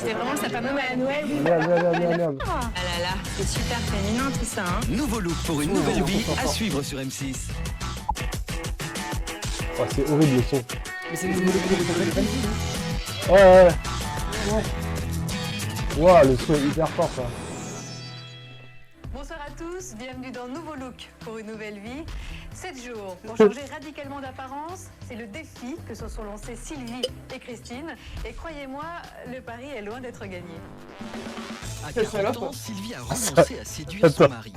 C'est vraiment le sapin de Noël. Merde. Ah là là, c'est super féminin tout ça. Hein. Nouveau look pour une nouvelle vie à suivre sur M6. Oh, c'est horrible le son. Mais c'est le nouveau look de Nouvelle Vie. Ouais. Wow, le son est hyper fort ça. Bonsoir à tous, bienvenue dans Nouveau Look pour une nouvelle vie. 7 jours pour changer radicalement d'apparence, c'est le défi que se sont lancés Sylvie et Christine. Et croyez-moi, le pari est loin d'être gagné. À 40 ans, Sylvie a renoncé à séduire son mari.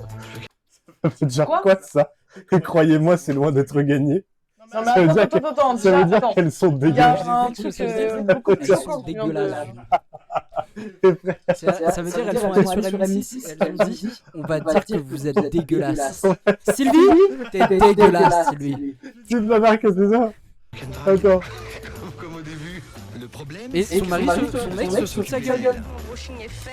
Ça veut dire quoi ça? Et croyez-moi, c'est loin d'être gagné. Non, Ça veut mais dire attends, ça veut dire attends. qu'elles sont Il y a dégueulasses. un truc beaucoup plus fort qui vient de... dégueulasses. Ça veut dire elles sont allées sur M6 et elles ont dit on va dire que vous êtes dégueulasse. Sylvie, t'es dégueulasse Sylvie. C'est de la marque, c'est ça? Attends. Comme au début. Le problème, Et son mari, son ex se fout de sa gueule. Mon brushing est fait.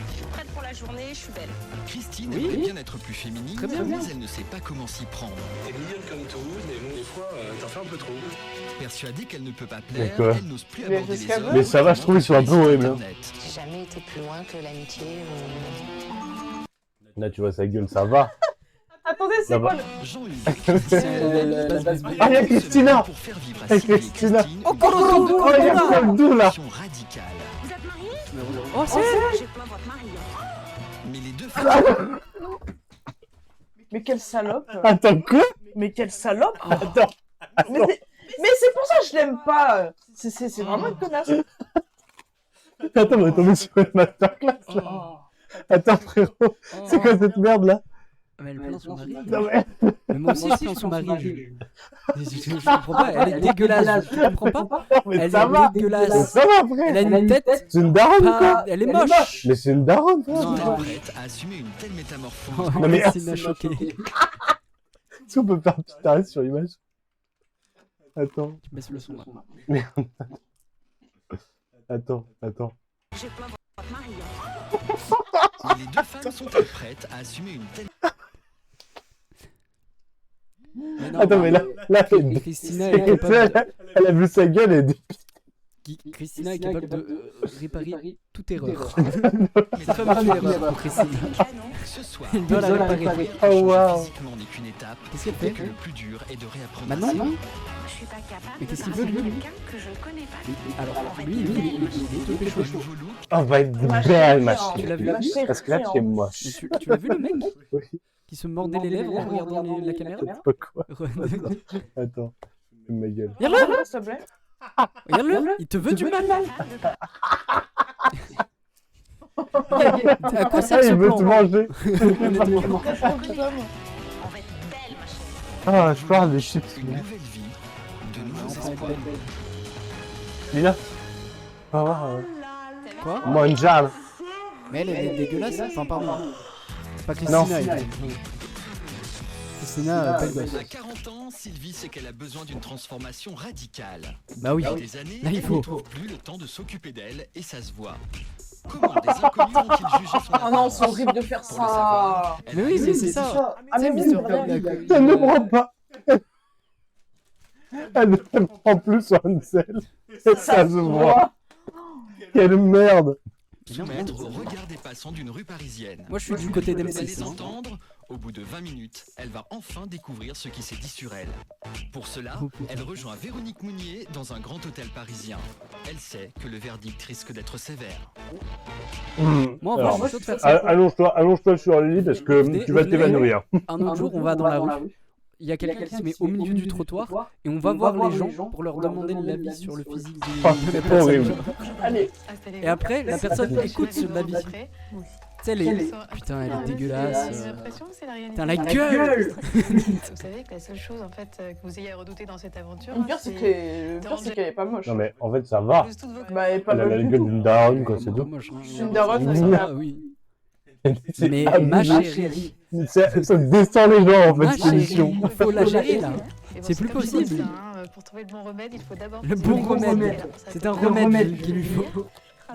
Je suis prête pour la journée, je suis belle. Christine Oui. aimerait bien être plus féminine, Très bien. mais elle ne sait pas comment s'y prendre. T'es mignonne comme tout, mais bon, des fois, t'en fais un peu trop. Persuadée qu'elle ne peut pas plaire, D'accord. elle n'ose plus Mais aborder c'est ce les qu'elle hommes. veut. Mais ça va, je trouve, ils sont un peu horribles. Hein. Internet. J'ai jamais été plus loin que l'amitié Là, tu vois sa gueule, ça va. Attendez, c'est Là-bas. quoi le... Jean-Hugues. Ah, il y a Christina. Pour faire vivre à Hey, Sylvie et Christina. Christine, Oh, une Oh, il y a quoi le dos là? action radicale. Vous êtes mariés? Oh c'est J'ai plein votre mari. Mais les deux femmes Mais quelle salope! Attends, quoi? Mais quelle salope! Attends. Mais c'est pour ça que je l'aime pas! C'est vraiment une connasse! Attends, on est tombé sur une masterclass là. Oh. Attends, frérot. C'est quoi cette merde là? Mais elle plaint son mari. Non, mais... Mais moi aussi je plains son mari. Je comprends pas, elle est dégueulasse. Tu comprends pas? mais Elle ça va. est dégueulasse. Ça va, frère. Elle a une tête C'est une daronne pas... quoi. Elle est moche. Mais c'est une daronne, frère. Non, sont non. prêtes à assumer une telle métamorphose. Oh, Non, mais- Christine m'a choqué. Est-ce qu'on peut faire un petit arrêt sur l'image? Attends. Tu baisses le son là. Attends. J'ai plein votre mari. Mais les deux femmes sont-elles prêtes à assumer une telle Mais non, Attends, mais là, Christina est capable elle a vu sa gueule et Christina est capable de réparer toute erreur. Cette femme a fait l'erreur pour Christina. Ce soir, Elle doit la réparer. Oh waouh. physiquement n'est qu'une étape. Qu'est-ce qu'elle Et fait que le plus dur est de réapprendre. Maintenant à s'aimer. Je suis pas capable Mais de qu'est-ce qu'il draguer veut, lui quelqu'un que je connais pas. Alors lui, il est Le nouveau look, On va être belle, ma Tu chérie. l'as vu Parce que là, tu es moche. Mais tu l'as vu le mec Oui. qui se mordait les lèvres en regardant la caméra? Pas quoi. Attends. Ma gueule. Regarde-le, S'il te plaît. regarde-le, il te veut du mal. À quoi sert Ah, ce il veut plan te manger. Honnêtement. On va être belle, ma chérie. Ah, je parle des chips. une nouvelle vie, de nouveaux espoirs. Lina. On va voir. Quoi? Mangiare. Mais elle est dégueulasse, enfin pardon. C'est pas Non. Christina. elle. Christina, belle gosse. À 40 ans, Sylvie sait qu'elle a besoin d'une transformation radicale. Bah oui. Depuis des années, Là, il elle faut. ne trouve plus le temps de s'occuper d'elle et ça se voit. Comment des inconnus ont-ils jugé son Oh non, c'est horrible de faire Pour le savoir, ça! elle Mais a oui, eu mais c'est ça. Ah, mais Tu sais, oui, Mr. vraiment. Bean, Elle ne prend pas. Elle ne prend plus soin d'elle. Et ça se voit. Quelle merde. soumettre au regard des passants d'une rue parisienne. Moi je suis du côté Vous allez d'M6. hein. entendre, au bout de 20 minutes, elle va enfin découvrir ce qui s'est dit sur elle. Pour cela, Oh, putain. elle rejoint Véronique Mounier dans un grand hôtel parisien. Elle sait que le verdict risque d'être sévère. Moi en vrai, Alors, je suis chaud de faire ça. allonge-toi sur le lit parce que tu vas t'évanouir. Un autre jour, on va dans la rue. Il y a quelqu'un qui se met au milieu du trottoir et on va voir les gens pour leur demander l'avis sur le physique de Oh, la c'est personne. horrible. Allez, Et après, la personne écoute l'avis. Tu sais, les... Putain, elle est dégueulasse. J'ai l'impression que c'est la réalité. Putain, la gueule. Vous savez que la seule chose en fait que vous ayez à redouter dans cette aventure, le pire c'est qu'elle est pas moche. Non mais en fait ça va. toutes vos Bah, elle est pas Elle a la moche du gueule tout. d'une daronne quoi, c'est Pas tout. moche, hein. Je suis une daronne, Mmh. ça va. Ah oui. C'est Mais abusé. ma chérie, Ça descend les gens en ma fait cette émission. chérie, il faut la gérer là. Et C'est plus comme je dis possible. ça, hein, pour trouver le bon remède, il faut d'abord. Le bon remède. C'est un remède qu'il lui faut.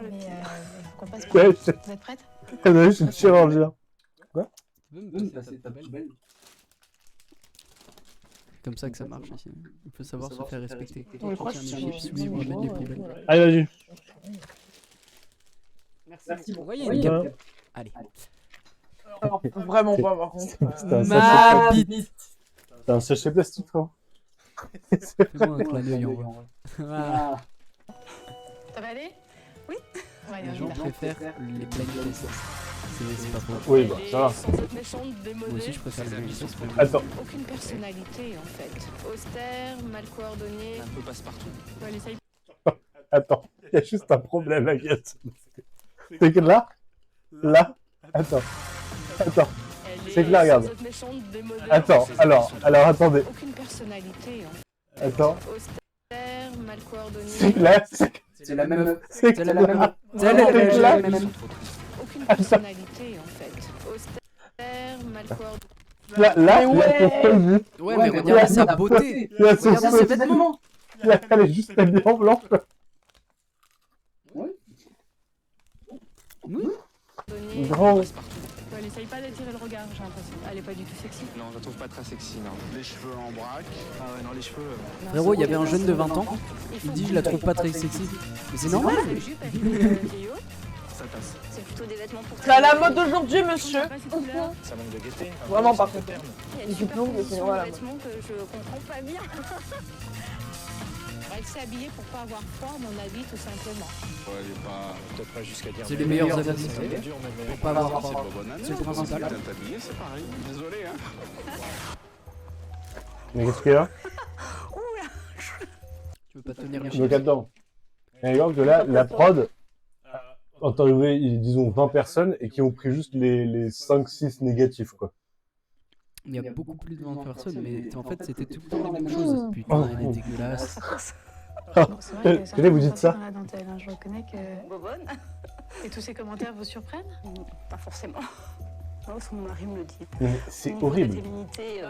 Mais il faut qu'on passe. Ouais, Vous êtes prête? je suis chirurgien. Comme ça que ça marche ici. Il faut savoir se faire respecter. Oui, je crois que Tiens, c'est les chips, oui, on va mettre les poubelles. Allez vas-y. Merci Vous voyez Oui. une capteur. Allez. Alors, vraiment pas par contre. C'était un Ma sachet- bite. T'as un sachet plastique, toi. Fais-moi un clin d'œil en vrai. Voilà. Ça va aller? Oui. Ouais, Les on y gens va. préfèrent les plaines fesses. C'est pas faux. Oui, bah, ça va. Moi aussi, je préfère les plaines fesses. Attends. Aucune personnalité en fait. Austère, mal coordonné. Un peu passe-partout. Ouais, elle essaye. Attends. Il y a juste un problème, Agathe. C'est que là, attends. C'est que là, regarde. Attends, alors, attendez. Aucune personnalité en fait. Attends. Austère, mal coordonné. C'est que là, C'est la même. c'est que C'est la là. même. C'est la même. Aucune personnalité en fait. Austère, mal coordonné. Là, il a son seul but. Ouais, mais regarde sa beauté. Il a son Regarde ses seul vêtements. Elle est juste habillée en blanc. Donné. Grand. Ouais, elle essaye pas d'attirer le regard, j'ai l'impression. Elle est pas du tout sexy. Non, je la trouve pas très sexy, non. Les cheveux en vrac. Ah ouais, non, les cheveux. Non, Frérot, il y c'est avait un bon, jeune de 20 ans. Il Il faut dit, que je la vous- trouve pas très sexy. Mais c'est normal. La jupe, elle est vieillot. Ça passe. C'est plutôt des vêtements pour C'est à la mode d'aujourd'hui, monsieur. Pas cette couleur. Ça manque de gaieté. Vraiment par contre. Il y a une Une super longue, finition voilà. de vêtements que je comprends pas bien. Elle s'est habillée pour pas avoir froid, à mon avis, tout simplement. Ouais, elle est pas. Peut-être pas jusqu'à dire. C'est les meilleurs amis. C'est pas dur, mais Pour pas avoir c'est froid. pas bonne année. C'est le principal. Si t'es habillé, c'est pareil. Désolé, hein. Mais qu'est-ce qu'il y a? Tu veux pas tenir les Donc choses. attends. Et regarde que là, la prod, quand t'as arrivé, disons 20 personnes et qui ont pris juste les 5-6 négatifs, quoi. Il y a beaucoup plus de 20 personnes, mais en fait, c'était tout le temps la même chose. Putain, elle est dégueulasse. Bon, c'est vrai que ça Tenez, vous me dites ça? dans la dentelle, hein, je reconnais que... Bobonne. Et tous ces commentaires vous surprennent? Pas forcément. Non, son mari me le dit. Mais c'est horrible.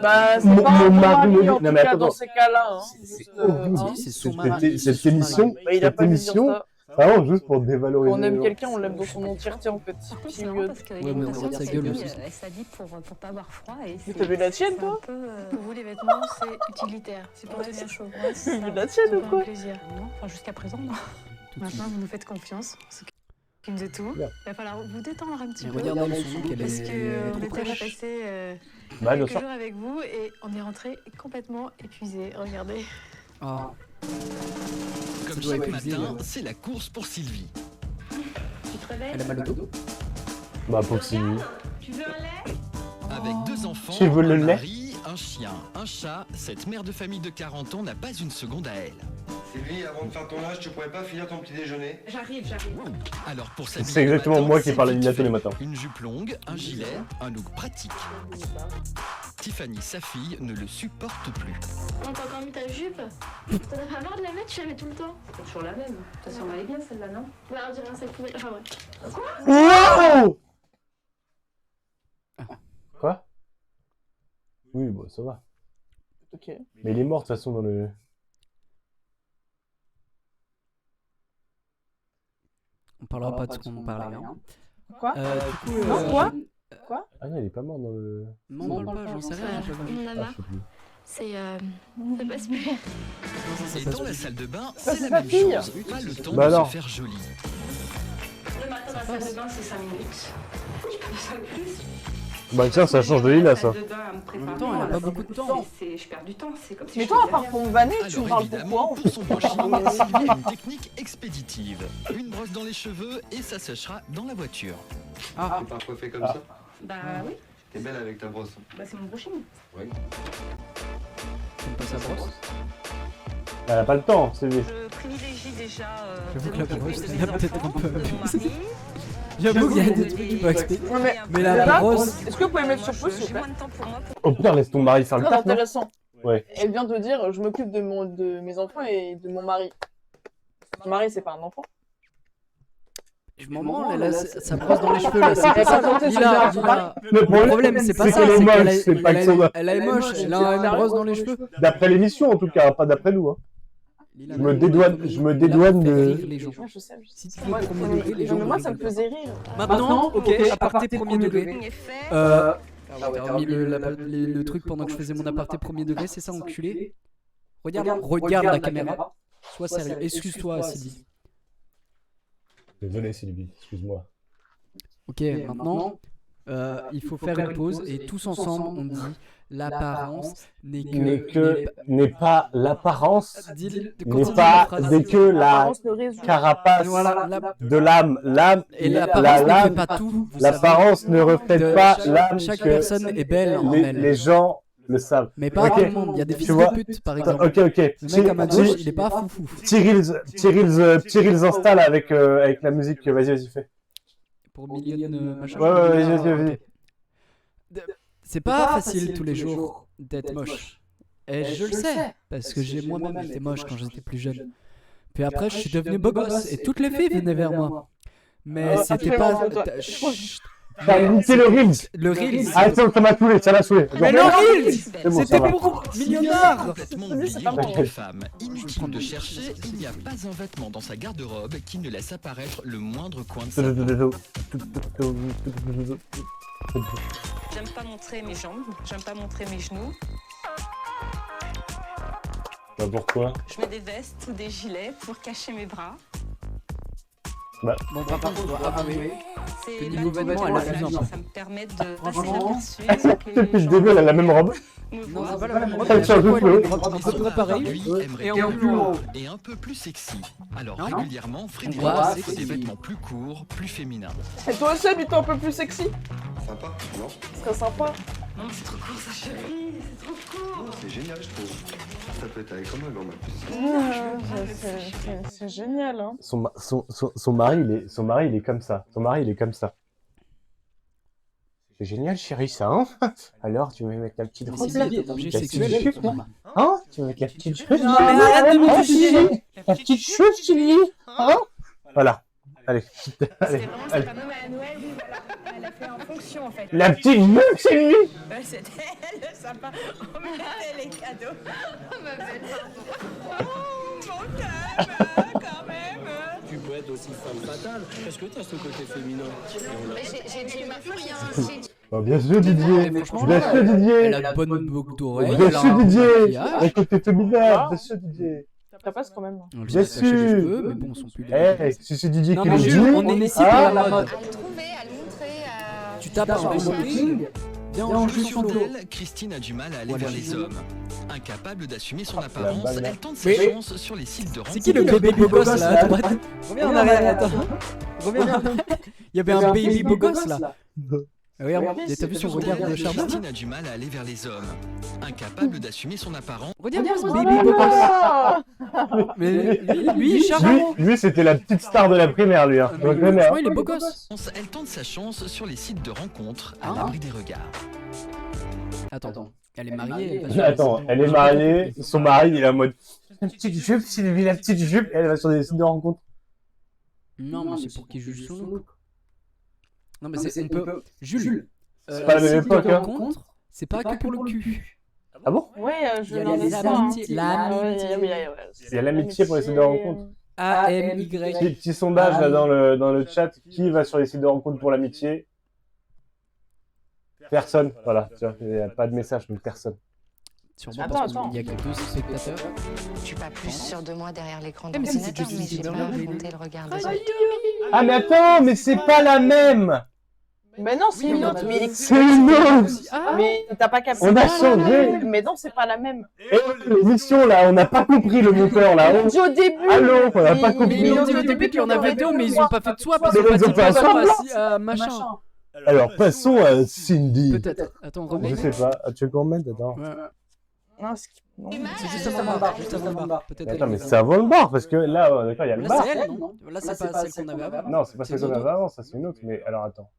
Bah, c'est Mon- pas mon un bon mari me mari dit- en non, tout mais cas attends, dans ces cas-là. Hein. C'est Juste, horrible. Si, c'est Cette- son mari. cette émission, Bah, il a cette pas dû dire émission, ça. vraiment juste pour dévaloriser. Quand on aime les gens. quelqu'un, on l'aime dans son entièreté en fait. C'est marrant parce qu'il y a Ouais, une mais on personne regarde sa qui gueule s'habille, aussi. elle s'habille pour pas avoir froid. Et Mais t'as vu la tienne, c'est un toi peu, Pour vous, les vêtements, c'est utilitaire. C'est pour tenir chaud. Ouais, c'est Tu ça. veux la tienne C'est ou pas quoi un plaisir. Non, enfin jusqu'à présent, non. Tout de suite. Maintenant, vous nous faites confiance. C'est qui me dit tout. Bien. Il va falloir vous détendre un petit Mais peu. regarde dans le son qu'elle Parce est qu'on trop était fraîche. passé Bah, bien quelques sûr. jours avec vous et on est rentré complètement épuisé. Regardez. Ah, Comme doit chaque épuiser, matin, ouais. c'est la course pour Sylvie. Tu te réveilles. elle a mal au dos. Bah, pour si. Tu veux un lait? Avec 2 enfants, Tu veux le un lait mari, un chien, un chat, cette mère de famille de 40 ans n'a pas une seconde à elle. Sylvie, avant de faire ton âge, tu pourrais pas finir ton petit déjeuner? J'arrive. Alors pour s'habiller C'est exactement le matin, moi qui c'est parle à vite Lina tous fait. les matins. Une jupe longue, un gilet, un look pratique. Tiffany, sa fille, ne le supporte plus. Non, t'as encore mis ta jupe? T'en as pas marre de la mettre? Tu la mets tout le temps? C'est toujours la même. De toute façon, elle est bien celle-là, non? Ouais, on dirait un sac poubelle. Enfin, ouais. Wow! Quoi? Oui, bon, ça va. Ok. Mais il est mort de toute façon dans le. On parlera pas de ce qu'on parlait. Hein. Quoi Du coup, Non, quoi Ah non, il est pas mort dans le. M'en parle pas, j'en sais rien. On en a Ah, marre. je sais plus. C'est ça passe plus. Et dans la salle de bain, Ça, c'est c'est la sa même fille. chose. Pas le temps Bah de non. se faire joli. Le matin, dans la salle de bain, c'est 5 minutes. Je peux pas faire plus. Bah tiens, ça change de Lila, ça. La salle de bain, elle me prépare En même temps, elle a la pas salle beaucoup de bain, temps. je perds du temps. C'est comme si Mais je toi, à faisais part rien. ton vanner, tu me Alors parles évidemment, pourquoi pour son brushing, Sylvie a une technique expéditive. Une brosse dans les cheveux et ça séchera dans la voiture. Ah, T'es pas coiffé comme ça? Bah oui, T'es belle avec ta brosse. bah c'est mon brushing. Oui. j'aime pas sa brosse. Elle a pas le temps, c'est lui. Je privilégie déjà J'avoue de que la m'occuper brosse, de il y mes a peut-être enfants, un peu de mon abusé. mari. J'avoue qu'il y a des trucs qui peuvent expliquer. Ouais, Mais la là, brosse. Est-ce que vous pouvez mettre sur pause, s'il vous J'ai plaît? moins de temps pour moi. Oh putain, laisse ton mari faire le Très taf, non? intéressant. Ouais. Elle vient de dire, je m'occupe de mes enfants et de mon mari. Mon mari, c'est pas un enfant. Je m'en branle, elle a sa brosse dans les cheveux là. C'est pas ça. raconté, Lila, c'est Lila. Le Le problème, c'est pas ça. qu'elle est C'est qu'elle moche, c'est pas que son- elle est moche. Elle a une brosse dans les cheveux. D'après l'émission, en tout cas, pas d'après nous. Hein. Lila, Je me dédouane Lila fait de- rire les gens. Ouais, je sais. Si tu veux Moi, premier degré, les gens mais moi, vont ça me rigoler. faisait rire. Maintenant, ok, aparté premier degré. est fait. T'as remis le truc pendant que je faisais mon aparté premier degré, c'est ça, enculé? Regarde la caméra. Sois sérieux. Excuse-toi, Sylvie. Désolé Sylvie, excuse-moi. Ok, maintenant, il faut faire une pause et tous ensemble on dit l'apparence n'est N'est pas l'apparence, Dis-le, n'est continue pas la phrase. dès que la L'apparence ne résume. carapace Voilà, de l'âme, et la l'apparence ne fait lame, pas tout. vous l'apparence ne reflète savez. pas Chaque- l'âme Chaque que personne est belle en elle. les gens le savent. Mais pas Ok. tout le monde, il y a des fils Tu vois. de pute par exemple. Ok, ok. Le mec à ma gauche, il est pas foufou. Tyrils installe avec la musique. Vas-y, fais. Pour millions de machin. Ouais, vas-y. Ok. C'est pas facile tous les jours d'être moche. Et je le sais, parce que j'ai moi-même été moche quand j'étais plus jeune. Puis après, je suis devenu beau gosse et toutes les filles venaient vers moi. Mais c'était pas. Chut. T'as imité le Reels. Le Reels. Attends, ça m'a saoulé, ça l'a saoulé. Mais non, Reels C'est bon, ça c'était va. pour millionnaire. Complètement oublié en tant que femme. Inutile de chercher, il n'y a pas un vêtement dans sa garde-robe qui ne laisse apparaître le moindre coin de sa peau. J'aime pas montrer mes jambes, j'aime pas montrer mes genoux. Bah pourquoi? Je mets des vestes ou des gilets pour cacher mes bras. Bon, par contre, je dois avouer. C'est Le niveau vêtements, elle abuse un peu. ça me permet de passer franchement, inaperçu sans que les Depuis le gens début, elle a la même robe. me Non, voient. c'est pas la même robe. Elle mais à change chaque de fois, elle a flot. une robe un peu près pareille. Lui aimerait Et en bien plus haut. et un peu plus sexy. Alors Non. régulièrement, Frédéric voit fait sexy. des vêtements plus courts, plus féminins. Et toi aussi, habite un peu plus sexy. Sympa, non? Ce serait sympa. Non, mais c'est trop court ça chérie, c'est trop court. C'est génial, je trouve. Ça peut être avec comme un grand C'est génial, hein. Son mari, il est comme ça. Son mari, il est comme ça. C'est génial, chérie, ça, hein? Alors, tu veux mettre la petite Mais robe c'est là? bien, t'es obligé La sexuel. petite jupe, là? Hein? Tu veux mettre la petite jupe? Non, mais arrête de me Hein, toucher. Sylvie? La petite jupe, Sylvie? Hein? Voilà. Allez, C'est allez, vraiment allez. pas à Noël, oui, voilà. Elle a fait en fonction en fait. La petite jupe, Sylvie! Ouais, c'était elle, sympa. On mettait les cadeaux. Oh ma belle, pardon. Oh, mon calme, quand même. Tu peux être aussi femme fatale. Est-ce que t'as ce côté féminin? Mais j'ai plus rien. Oh, bien sûr, Didier! Mais franchement, Bien sûr, elle Didier! a de bonnes boucles d'oreilles. Bien elle a sûr, un bon Didier! maquillage. Un côté féminin! Bien sûr, Didier! Ça passe quand même. On lui Bien a attaché les sûr. cheveux, mais bon, ils sont plus les Eh, si c'est Didier Non, qui mais le dit, Jules, on est ici pour ah, la mode. À le trouver, à le montrer. Tu tapes sur le smoking, viens en Plus jeu sur l'eau. elle, Christine a du mal à aller Voilà. vers les hommes. Incapable d'assumer son la apparence, balle, là. elle tente sa Oui. chance sur les sites de rencontres. C'est qui le baby beau gosse là à droite? Reviens en arrière, attends. Reviens. Il y avait un baby beau gosse là. Regarde, t'as vu son regard de charbon? Christine a du mal à aller vers les hommes. Incapable d'assumer son apparence, Regarde ce baby beau gosse. Mais lui, il charme. Lui, c'était la petite star de la primaire, lui. Hein. De la primaire. Franchement, il est beau gosse. elle tente sa chance sur les sites de rencontres à Ah. l'abri des regards. Attends, elle est mariée. elle va sur- Attends, elle est mariée, son mari, il est en mode la petite jupe, Sylvie, la petite jupe, et elle va sur des sites de rencontres. Non, mais c'est pour qu'il juge son look. Non, mais c'est on peut. Jules. C'est pas la même site de époque, hein. rencontre, c'est pas que pour le cul. Ah bon? Ouais, je Il y a l'en ai les ça. amitiés. L'amitié. Il y a l'amitié pour les sites de rencontres. AMY. Petit sondage là dans le chat, qui va sur les sites de rencontres pour l'amitié? Personne, voilà, tu vois, il n'y a pas de message, donc personne. Sûrement Attends, parce attends. qu'il y a que 2 spectateurs. Je suis pas plus sûre de moi derrière l'écran Eh, mais c'est d'ordinateur, Justin mais j'ai pas Timberlake. affronté le regard des autres. Ah mais attends, mais c'est pas la même! Mais non, c'est une autre. Mais C'est une autre! Mais t'as pas capté. On a changé! Mais non, c'est pas la même. Et l'émission là, on n'a pas compris le monteur là. On dit au début. Allô, on n'a pas Mais compris. ils ont dit au début qu'il y en avait 2, mais ils ont pas fait de swap. Ils Mais ont pas ils ont dit pas swap à machin. Alors passons à Cindy. Peut-être. Attends, Je remets. sais pas, tu veux qu'on mette dedans? Ouais. Non, non. C'est juste avant le bar. Juste avant le bar. Peut-être. Attends, mais c'est avant le bar, parce que là, d'accord, il y a le Là, bar. c'est elle, non? Là, c'est pas celle qu'on avait avant. Non, c'est pas C'est celle qu'on une avait autre. avant, ça c'est une autre, mais alors attends.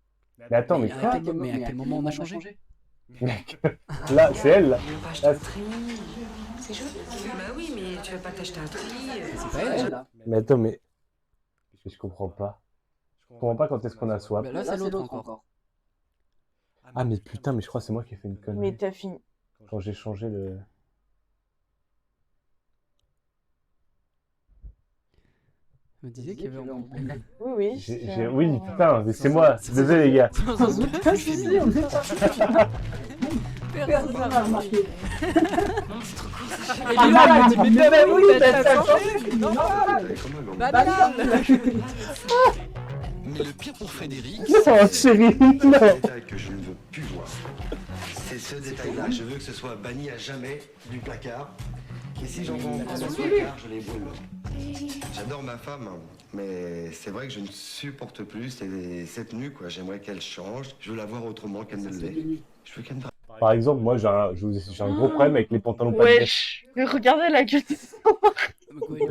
Mais attends, mais quoi? Mais à quel moment on a changé? Mec, là, c'est elle là. Là, C'est joli. Bah oui, mais tu vas pas t'acheter un truc. C'est pas elle là. Mais attends, mais. Je comprends pas. Je comprends pas quand est-ce qu'on a swap. Là, c'est l'autre encore. Ah, mais putain, mais je crois que c'est moi qui ai fait une Mais connerie. t'as fini. Quand j'ai changé le. Je me disais qu'il y avait encore. Oui, oui. Oui, putain, mais c'est moi. Désolé, les gars. Personne n'a remarqué. Non, c'est trop court ça chérie. Et lui, là, il me dit, mais oui, comme un grand banane. Et le pire pour Frédéric, Non, chérie, non. Le détail que je ne veux plus voir, c'est ce détail-là. Je veux que ce soit banni à jamais du placard. Et si j'en vois encore dans le placard, je les brûle. J'adore ma femme, mais c'est vrai que je ne supporte plus cette tenue, quoi. J'aimerais qu'elle change. Je veux la voir autrement qu'elle ne l'est. Je veux qu'elle me... Par exemple, moi, j'ai un gros problème avec les pantalons pas de def. Wesh. Mais regardez la gueule.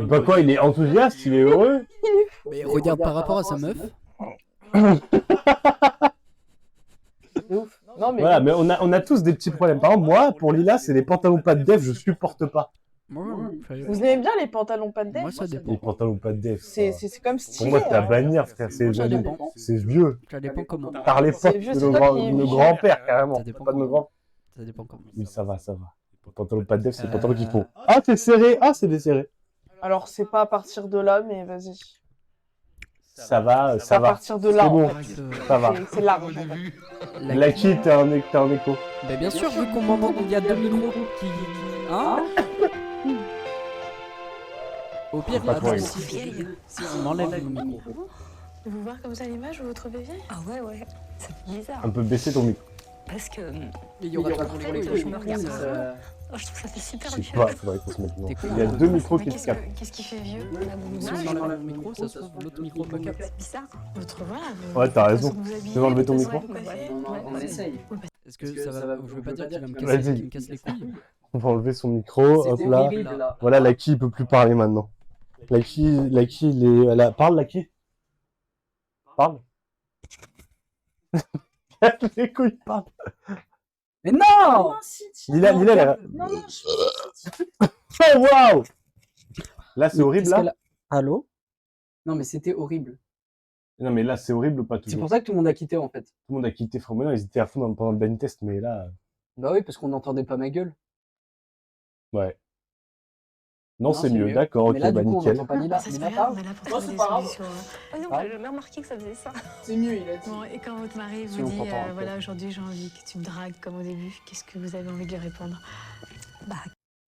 Bah quoi, il est enthousiaste, il est heureux. Mais regarde par rapport à sa meuf. Ouf. Non, mais. Voilà, mais on a tous des petits problèmes. Par exemple, moi, pour Lila, c'est les pantalons pas de def, je supporte pas. Vous aimez bien les pantalons pas de def? Moi, ça dépend. Les pantalons pas de def. C'est comme Pour stylé. moi, c'est à hein. bannir, frère. C'est Ça dépend. vieux. Ça dépend comment. Par l'époque vieux, de c'est nos toi qui es vieux. grands-pères, carrément. Ça dépend Pas de nos grands. Ça dépend comment. Oui, ça va, ça va. Les pantalons pas de def, c'est les pantalons qu'il faut. Ah, c'est serré. Ah, c'est desserré. Alors, c'est pas à partir de là, mais vas-y. Ça va, C'est ça à va. partir de là, C'est bon. en fait. Ça va. C'est large. au début. Lucky, t'es un écho. Bah bien sûr, vu qu'on m'entend, il y a 2 micros qui... Hein? Au pire, Pas toi, attends, si on m'enlève le micro. De vous voir comme ça à l'image, vous vous trouvez vieille? Ah ouais, ça fait bizarre. Un peu baisser ton micro. Parce que Il y aura pas de fait, micro. je me regarde. Je trouve que ça fait super Je sais vieux. pas, faudrait qu'on se mette loin. T'es con, Il y a hein. 2 micros qui Mais se captent. qu'est-ce qui fait vieux? Si on enlève le micro, ça se trouve, l'autre micro me capte. C'est bizarre. Votre voilà. Ouais, t'as raison. façon de vous habiller, Tu veux enlever ton votre façon micro de coiffer. On essaye. Est-ce que ça va... Je veux pas dire qu'il va me Vas-y. casser, qu'il me casse les couilles. On va enlever son micro, hop là. Voilà, Lucky, il peut plus parler maintenant. Lucky, il est... Parle, Lucky. Parle. Les couilles, parle. Mais non! Lila, elle a... Non, non, Oh, waouh! Là, c'est horrible, là. Allô? Non, mais c'était horrible. Non, mais là, c'est horrible ou pas C'est toujours? pour ça que tout le monde a quitté, en fait. Tout le monde a quitté Fromeno, ils étaient à fond pendant le blind test, mais là... Bah oui, parce qu'on n'entendait pas ma gueule. Ouais. Non, c'est c'est mieux, mieux. d'accord, ok, Mais là, bah du coup, on nickel. n'entend pas Lila. Ça, c'est Lila pas grave, parle. on est là pour Non, trouver c'est des pas grave. solutions. Ah non, j'ai jamais remarqué que ça faisait ça. c'est mieux, il a dit. Bon, et quand votre mari Si vous on dit, t'entend un peu. voilà, aujourd'hui j'ai envie que tu me dragues comme au début, qu'est-ce que vous avez envie de lui répondre?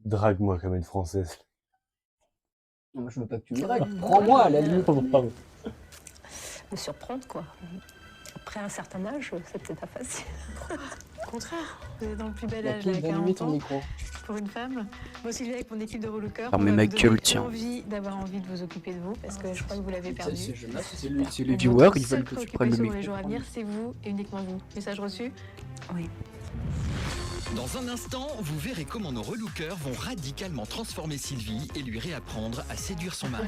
Drague-moi comme une Française. Non, je veux pas que tu me dragues. Prends-moi à la limite. Pardon. Me surprendre, quoi. Après un certain âge, c'est peut-être pas facile. Au contraire, vous êtes dans le plus bel La âge, clé, à donne-lui 40 ton ans, micro. pour une femme. Moi, Sylvia, avec mon équipe de Rollouker, Ah, mais on ma va vous gueule, donner tiens. d'avoir envie de vous occuper de vous, parce que je crois que vous l'avez perdu. C'est les Et viewers, votre ils veulent seule que tu prennes le préoccupation micro. dans les jours à venir, c'est vous et uniquement vous. Message reçu? Oui. Dans un instant, vous verrez comment nos relookers vont radicalement transformer Sylvie et lui réapprendre à séduire son mari.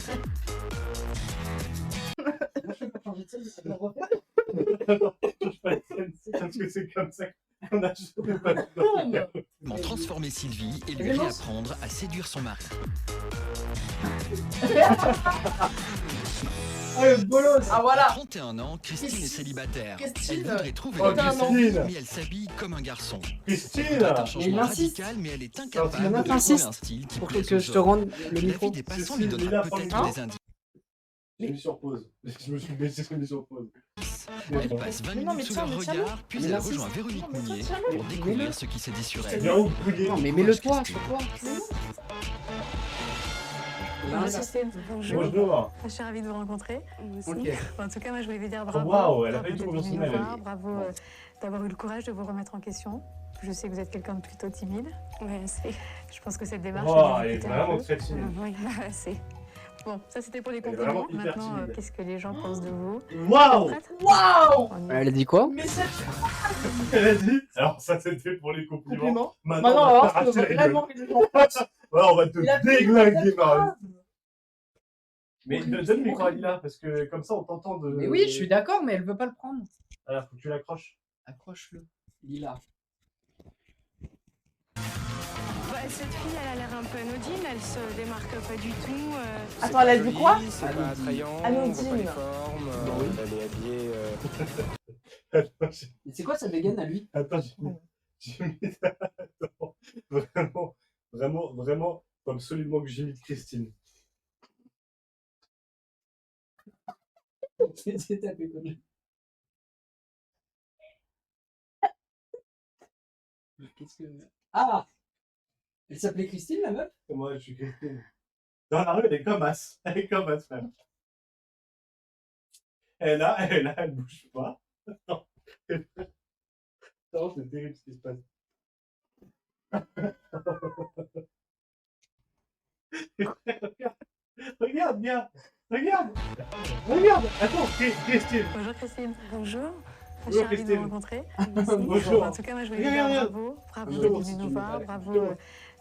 Parce que c'est comme ça qu'on a Comment transformer Sylvie et lui réapprendre à séduire son mari. Ah voilà. 31 ans, Christine est célibataire. Christine. Elle voudrait trouver Oh, un garçon, Christine. mais elle s'habille comme un garçon. Christine! C'est un changement insiste. radical, mais elle est Il incapable de trouver insiste un style qui Pour plaise que aux je te hommes. rende le La micro. vie des passants Christine, lui Lila, donnera prends le peut-être micro. des indices. J'ai mis sur pause. Je me suis mis sur pause. Elle passe 20 Mais non, minutes mais sous tiens, leur mais tiens-le. regard, puis Mais elle insiste. rejoint Véronique Non, mais Mounier tiens-le. pour découvrir ce qui s'est dit sur elle. Viens, Pouillet. Non, mais mets-le toi sur toi. Christine, bonjour. Bonjour. Je suis ravie de vous rencontrer. Ok. En tout cas, moi, je voulais vous dire Oh, bravo. waouh, elle a pas Bravo du tout d'être confiné, venue elle. me voir, bravo d'avoir eu le courage de vous remettre en question. Je sais que vous êtes quelqu'un de plutôt timide. Ouais, c'est. Je pense que cette démarche... Oh, elle elle est vous coûtait un vraiment peu. très timide. Oui, c'est. Bon, ça c'était pour les Elle est vraiment compliments. hyper Maintenant, timide. qu'est-ce que les gens pensent de vous? Waouh! Prête? Waouh. On y va. Elle a dit quoi? Mais c'est Elle a dit. Alors, ça, c'était pour les compliments. compliment. Maintenant, Maintenant, on va voir ce que t'arracher la vraiment gueule. les gens pensent. Voilà, on va te Il a fait déglinguer, une Marie. phrase. Mais donne le micro à Lila, parce que comme ça, on t'entend de. Mais oui, je suis d'accord, mais elle veut pas le prendre. Alors, faut que tu l'accroches. Accroche-le. Lila. Cette fille, elle a l'air un peu anodine, elle se démarque pas du tout. Attends, elle a dit quoi? C'est pas attrayant, Anodine. on voit pas les formes, elle est habillée... Attends, Mais c'est quoi sa dégaine à lui? attends, j'ai mis. Attends, vraiment, faut absolument que j'imite Christine. C'est tapé comme Qu'est-ce que. Ah! Elle s'appelait Christine, la meuf? Moi, je suis Christine. Dans la rue, elle est comme as. Elle est comme as, frère. Elle bouge pas. Non, non, c'est terrible ce qui se passe. Regarde bien. Regarde. Attends, Christine. Bonjour Christine. Bonjour. Je Bonjour, suis ravie de Christine. vous rencontrer. Bonjour. En tout cas, moi je voulais vous Regarde, dire regarde. bravo Bonjour. d'être venu nous voir, bravo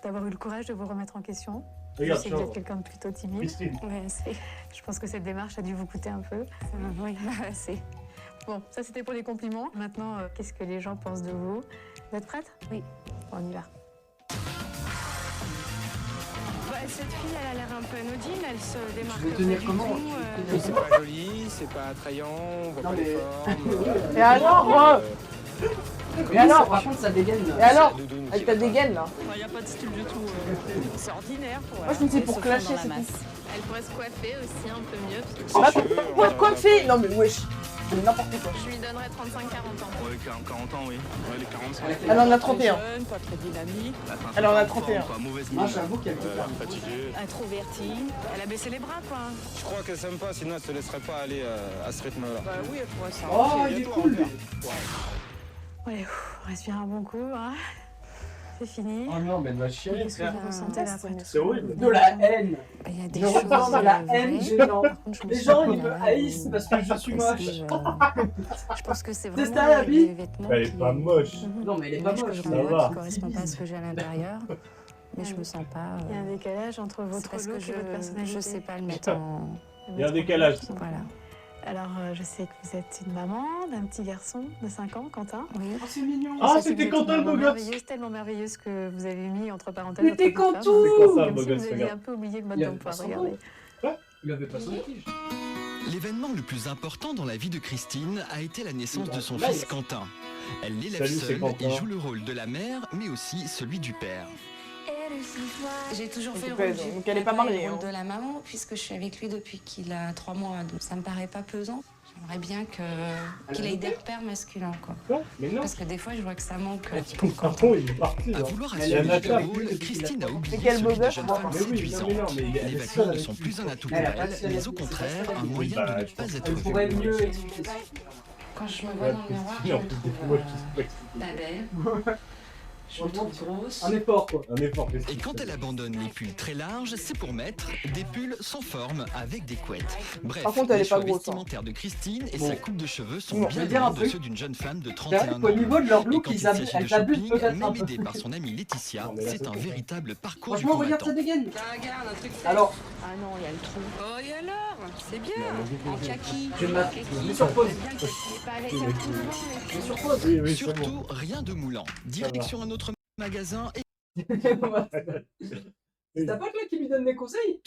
d'avoir eu le courage de vous remettre en question. Regarde, je sais que vous genre. êtes quelqu'un de plutôt timide. Christine. Ouais, je pense que cette démarche a dû vous coûter un peu. Oui, c'est. Bon, ça c'était pour les compliments. Maintenant, qu'est-ce que les gens pensent de vous? Vous êtes prête? Oui. Bon, on y va. Cette fille, elle a l'air un peu anodine, elle se démarque vais pas tenir du comment tout. C'est pas joli, c'est pas attrayant, on voit pas les formes. Et alors, Et alors, par contre, ça dégaine. Et alors, avec ta dégaine là. Il n'y a pas de style du tout. C'est ordinaire. Moi je me dis pour clasher, c'est tout. Elle pourrait se coiffer aussi un peu mieux. Quoi de coiffer? Non mais wesh, c'est n'importe quoi. Je lui donnerais 35-40 ans. Ouais, 40 ans, oui. Ouais, les 45. Elle en a 31. Jeune, pas très dynamique. Elle en a 31. Mauvaise Moi, mine. j'avoue qu'elle peut faire. Fatiguée. Introvertie. Elle a baissé les bras, quoi. Je crois qu'elle s'aime pas, sinon elle se laisserait pas aller à ce rythme-là. Bah oui, elle pourrait ça. Oh, il est cool, lui. Allez, respire un bon coup. Hein. C'est fini. Oh non, mais elle va chier, Qu'est-ce que frère. vous ressentez là après tout C'est horrible. De la haine. Il y a des Je choses. ressens de la haine vraies. gênante. Par contre, je me Les sens gens, pas ils me mal, haïssent parce que je suis moche. Je pense que c'est C'est vraiment ça, la vie. les vêtements. Elle est pas moche. Non, mais elle est pas l'image que moche. je ça renvoie va. qui correspond pas à ce que j'ai à l'intérieur. Mais je me sens pas. Il y a un décalage entre votre parce look que et votre personnalité. je sais pas le mettre en. Il y a un décalage. Voilà. Alors, je sais que vous êtes une maman d'un petit garçon de 5 ans, Quentin. Oui. Oh, c'est mignon. Ah, Je sais que c'était vous êtes Quentin, une le beau maman gosse. merveilleuse, tellement merveilleuse que vous avez mis entre parenthèses. Mais votre t'es vie de femme. Quentin. C'est Quentin, le Comme beau si gosse, vous aviez regarde. un peu oublié le mode Il avait d'emploi, pas son regardez. Il avait pas son tige. L'événement le plus important dans la vie de Christine a été la naissance de son Bah, fils Quentin. Elle l'élève Salut, c'est seule Quentin. et joue le rôle de la mère, mais aussi celui du père. J'ai toujours fait le Donc, rôle donc du elle est pas papa et mariée, le rôle hein. de la maman, puisque je suis avec lui depuis qu'il a 3 mois, donc ça me paraît pas pesant. J'aimerais bien qu'il ait des repères masculins, quoi. Non, mais non. Parce que des fois, je vois que ça manque. Ton carton, il est parti. À hein. vouloir Elle assumer a le la rôle, table. Christine a oublié Mais quel celui beau de gosse. jeune femme Mais oui, séduisante. non, mais il y a Les des vêtements choses ne sont avec plus un lui. atout Elle pour a pas elle, de mais ciel, au contraire un oui, moyen bah, de ne je pas pense être Elle vue. pourrait mieux expliquer. Quand je me vois Ouais, dans le miroir, je Christine, en me plus, trouve des fois, qui se flexe. pas belle. Je me trouve grosse. Un effort, quoi. Un effort, Et Christine. quand elle abandonne les pulls très larges, c'est pour mettre des pulls sans forme avec des couettes. Bref, Par contre, elle les est pas choix grosse, hein. vestimentaires de Christine et Bon. sa coupe de cheveux sont Bon, bien je vais dire un loin de truc. ceux d'une jeune femme de C'est 31 vrai ans. qu'au niveau de leur Et look, quand il ils s'agit de elles abusent shopping, peut-être un même peu. aidée par son amie Laetitia, Non, mais là, c'est c'est un bon. véritable parcours du Franchement, regarde, ça combattant. dégaine. Regarde, un truc fait. Alors, Ah non, il y a le trou. Oh, et alors? C'est bien. En kaki. je me mets sur pause. Il est pas avec un coup de vent, Je mets sur pause. Oui, oui, c'est Surtout, bon. rien de moulant. Direction un autre magasin et C'est ta pote là qui lui donne des conseils?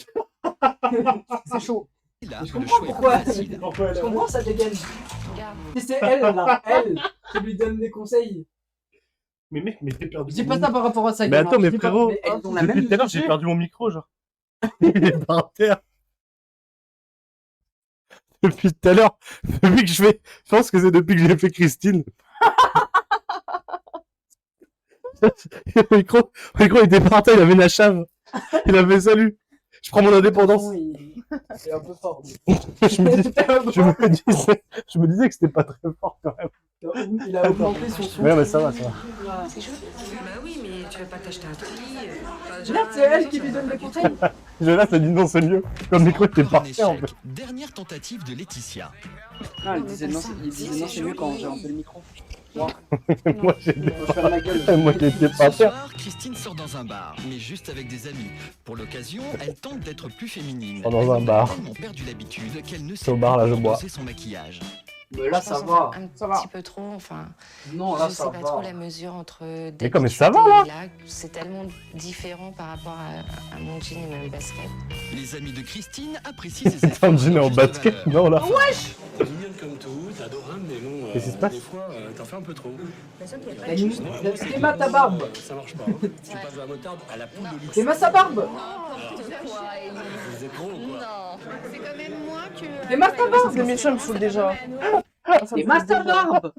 C'est chaud. là, Je le comprends choix est pourquoi. plus facile. Pourquoi elle Je a- comprends, ça dégaine. Regarde. Si c'est elle là, elle, qui lui donne des conseils. Mais mec, mais t'es perdu. Je dis pas ça par rapport à ça. Mais Guillaume, attends, hein. mais Je dis pas- frérot, mais elles ont la depuis même tout à l'heure, j'ai idée. perdu mon micro, genre. Il est par terre. Depuis tout à l'heure, depuis que je pense que c'est depuis que j'ai fait Christine. le micro, il était par terre, il avait la chave. Il avait salut. Je prends mon indépendance. C'est un peu fort. je me disais que c'était pas très fort quand même. Il a augmenté son son. Ouais, mais ça va, ça va. C'est chouette. Bah oui, mais tu vas pas t'acheter un truc. Regarde, c'est elle qui lui donne des conseils. Je là, ça dit non, c'est mieux. Comme le micro était Encore un par terre, en échec. fait. Dernière tentative de Laetitia. Ah, il disait non, c'est mieux quand j'ai un peu le micro. Moi, j'ai Je vais faire ma gueule. moi qui étais Ce par terre. soir, Christine sort dans un bar, mais juste avec des amis. Pour l'occasion, elle tente d'être plus féminine. Dans Elle un en a bar. tellement perdu l'habitude qu'elle ne Au sait bar, là, plus je comment bois. doser son maquillage. Mais là, Je ça pense va. Un Ça va. petit peu trop, enfin. Non, là, Je ça sais pas va. trop la mesure entre. Mais comme ça d'habitude va, et là, c'est tellement différent par rapport à mon jean et mes baskets. Les amis de Christine apprécient ses T'es en efforts. jean et en juste basket, valeur. non, là. T'es mignonne comme tout, t'es adorable, mais bon, Qu'est-ce qui se passe des fois, t'en fais un peu trop. Emma, ta barbe. Ça marche pas. Hein. Tu passes de la motard à la poule de luxe. Emma, sa barbe. Vous êtes gros, quoi. C'est quand même moins que. Emma, ta barbe. Les méchants me saoulent déjà. Emma, sa barbe.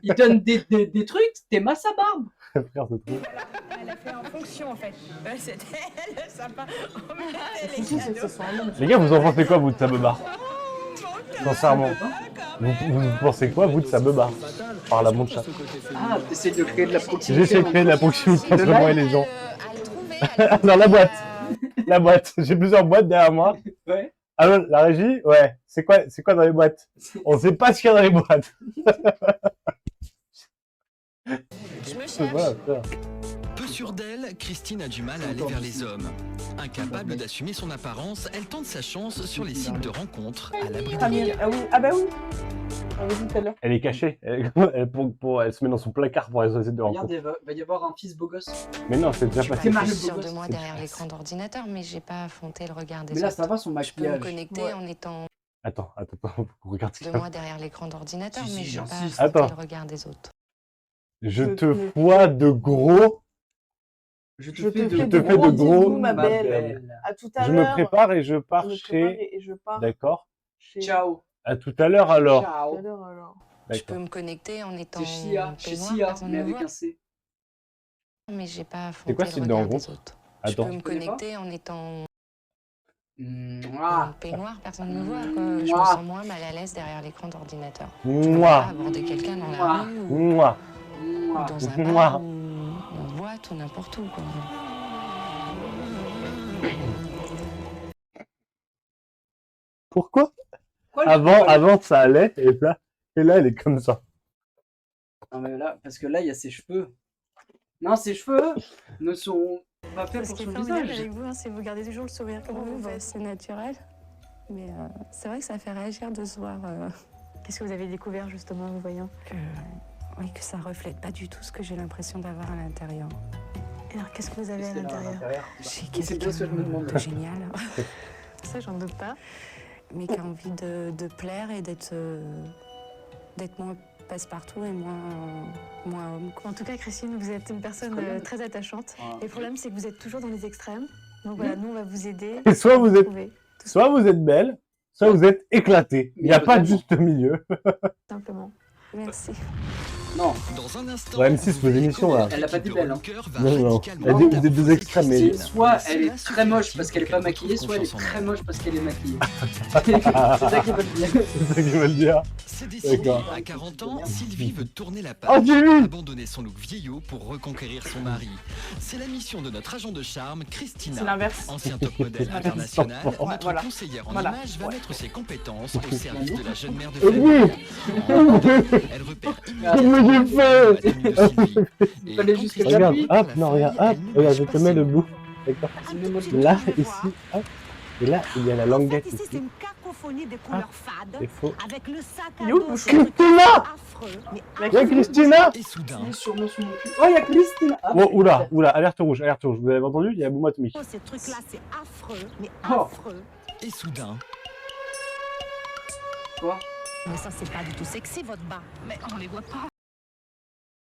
Il donne des trucs. Emma, sa barbe. Frère, c'est trop. Elle a fait en fonction en fait. C'était elle, sympa. On mettait les Si, c'est cadeaux. ça. Les gars, vous en pensez quoi, vous, de Sabobar? Sincèrement. Vous pensez quoi, vous, de sa beubare par la montre chat? Ah, t'essayes de créer de la proximité. J'essaie de créer de la proximité entre De moi et les gens. Dans la boîte. La boîte. J'ai plusieurs boîtes derrière moi. Ouais. Alors, la régie? Ouais. C'est quoi dans les boîtes? On sait pas ce qu'il y a dans les boîtes. Je me cherche. Voilà, ça. Peu sûre d'elle, Christine a du mal à aller vers les hommes. Incapable d'assumer son apparence, elle tente sa chance sur les sites de rencontres à l'abri des regards. Ah oui, ah bah oui. On l'a dit tout à l'heure. Elle est cachée. Elle se met dans son placard pour aller sur les sites de rencontre. Regarde, il va y avoir un fils beau gosse. Mais non, c'est déjà Je passé. suis sûre de moi derrière l'écran d'ordinateur, mais j'ai pas affronté le regard des Mais là, autres. ça va son Je peux me maquillage. connecter en étant Attends, regarde ce de qu'il y a. moi derrière l'écran d'ordinateur, Si, mais si, j'ai pas j'insiste. affronté Attends. le regard des autres. Je te vois de gros. Je te Je fais te fais de de gros gros, bisous, ma ma belle. belle. À tout à Je l'heure. me prépare et je pars Je me chez... prépare et je pars D'accord. chez... Ciao. À tout à l'heure alors. À tout Ciao. à l'heure alors. Je peux D'accord. me connecter en étant C'est Chia. Chez peignoir, Sia, personne mais ne me avec voit, un C. mais j'ai pas C'est affronté quoi le ce site de regard des rencontre? autres. Je Attends. peux me Tu connais pas connecter en étant Mouah. peignoir, personne ne me voit, quoi. Je me Mouah. sens moins mal à l'aise derrière l'écran d'ordinateur. Je peux pas Moi. aborder quelqu'un dans la Mouah. rue ou Moi. Mouah. dans un Mouah. bar ou en boîte ou n'importe où, quoi. Pourquoi? Quoi, Avant ça allait et là elle est comme ça. Non mais là, parce que là, il y a ses cheveux. Non, ses cheveux ne sont pas faits Ce pour qui est son formidable visage. avec vous, hein, c'est que vous gardez toujours le sourire. Comment vous faites? C'est naturel, mais c'est vrai que ça fait réagir de se voir Qu'est-ce que vous avez découvert justement en vous voyant? oui, que ça reflète pas du tout ce que j'ai l'impression d'avoir à l'intérieur. Et alors, qu'est-ce que vous avez à l'intérieur? J'ai C'est bien ce que je me demande. de génial, Ça, j'en doute pas. mais qui a envie de plaire et d'être moins passe-partout et moins homme, quoi. En tout cas, Christine, vous êtes une personne Très bien. très attachante. Ah. Et le problème, c'est que vous êtes toujours dans les extrêmes. Donc voilà, nous, on va vous aider. Et soit à vous êtes- trouver, tout Soit vous êtes belle, soit vous êtes éclaté. Il n'y a pas de juste milieu. simplement. Merci. Non, Dans un instant, Ouais, M6, vos émissions, là. Elle a pas dit belle, hein. Non. Elle dit des deux extrêmes, mais... c'est soit elle est très moche parce qu'elle est pas maquillée, soit elle est très moche parce qu'elle est maquillée. C'est ça qui veut dire. C'est ça qu'ils veulent dire. C'est décidé. D'accord. À 40 ans, Sylvie veut tourner la Oh, page, Sylvie! abandonner son look vieillot pour reconquérir son mari. C'est la mission de notre agent de charme, C'est Christina. l'inverse. Ancien top modèle international, notre Voilà. conseillère en Voilà. images va mettre ses compétences au service de la jeune mère de Oui. famille. En deux, elle repère Comment j'ai fait? la tenue de Sylvie. Et Fallait quand juste Christina Regarde, j'appuie. prend hop, la non, feuille, regarde, hop, elle ne regarde, lâche je pas te mets ses le mains. bout. D'accord. Là, ici, hop. Et là, il y a la languette Ici, c'est ici. une cacophonie de couleurs fades. C'est faux. Avec le sac à Il est où, dos. le ce truc Christina? affreux, mais Il y a Christina? Et soudain, Il est sûrement sur mon cul. Oh, il y a Christine. Ah, Oh, oula, alerte rouge, alerte rouge. Vous avez entendu? Il y a Boum Atomique. affreux, ces trucs-là, c'est affreux, mais Oh. affreux. et soudain, Quoi? Mais ça, c'est pas du tout sexy, votre bas. Mais on les voit pas.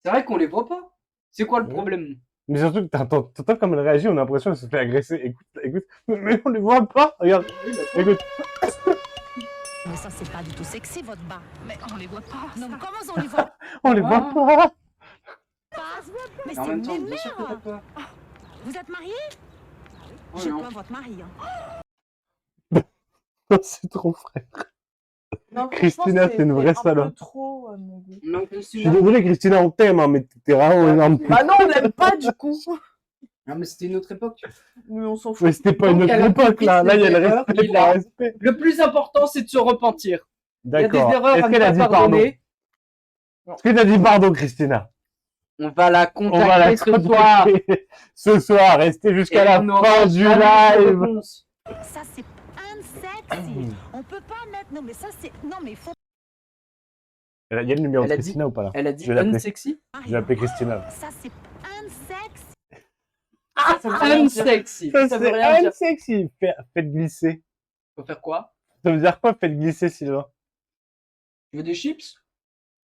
C'est vrai qu'on les voit pas. C'est quoi le Ouais. problème? Mais surtout que t'entends comme elle réagit, on a l'impression qu'elle se fait agresser. Écoute. Mais on les voit pas. Regarde, écoute. Mais ça, c'est pas du tout sexy, votre bas. Mais on les voit pas. Non, mais comment on les voit On les voit pas. pas? Mais En c'est même temps, mes bien sûr que t'as mères. pas. Vous êtes mariés? Oh, J'ai non. pas votre mari. C'est trop frais. Non, Christina, franchement, c'est une vraie un salope. peu trop, mon goût. Non, Je suis Christina. désolé, Christina, on t'aime, hein, mais t'es vraiment énorme. Bah non, on l'aime pas, du coup. Non, mais c'était une autre époque. Mais on s'en fout. Mais c'était pas une Donc, autre elle a époque, compris là. ses Là, il y a le erreurs, respect. il a- le respect. Le plus important, c'est de se repentir. Il y a des D'accord. erreurs Est-ce à ne qu'elle a pas dit pardon? pardonner. Est-ce qu'elle a dit pardon, Christina? On va la On va la contacter ce soir. contacter ce soir. Restez jusqu'à Et la on aura fin du jamais de live. réponse. Ça, c'est unsexy. On peut pas mettre. Non, mais ça, c'est. Non, mais il faut. Il y a le numéro de Elle a dit- Christina ou pas là? Elle a dit Je vais l'appeler. unsexy. Je vais appeler Christina. Ça, c'est unsexy. Ça veut rien dire. Unsexy. Ça veut rien dire. Sexy. Faites glisser. Faut faire quoi? Ça veut dire quoi, faites glisser, Sylvain? Tu veux des chips?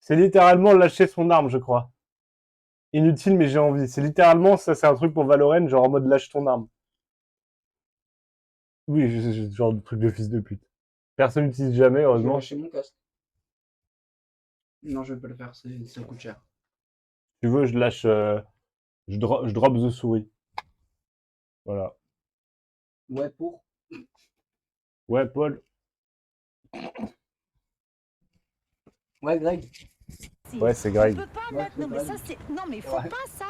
C'est littéralement lâcher son arme, je crois. Inutile, mais j'ai envie. C'est littéralement, ça, c'est un truc pour Valorant, genre en mode lâche ton arme. Oui, j'ai ce genre de truc de fils de pute. Personne n'utilise jamais, Je vais heureusement. lâcher mon casque. Non, je vais pas le faire, ça coûte cher. Si tu veux, je lâche, je drop the souris. Voilà. Ouais, pour. Ouais, Paul. Ouais, Greg. Ouais, c'est Greg. On peut pas mettre. Non, mais ça, c'est. Non, mais faut Ouais. pas ça.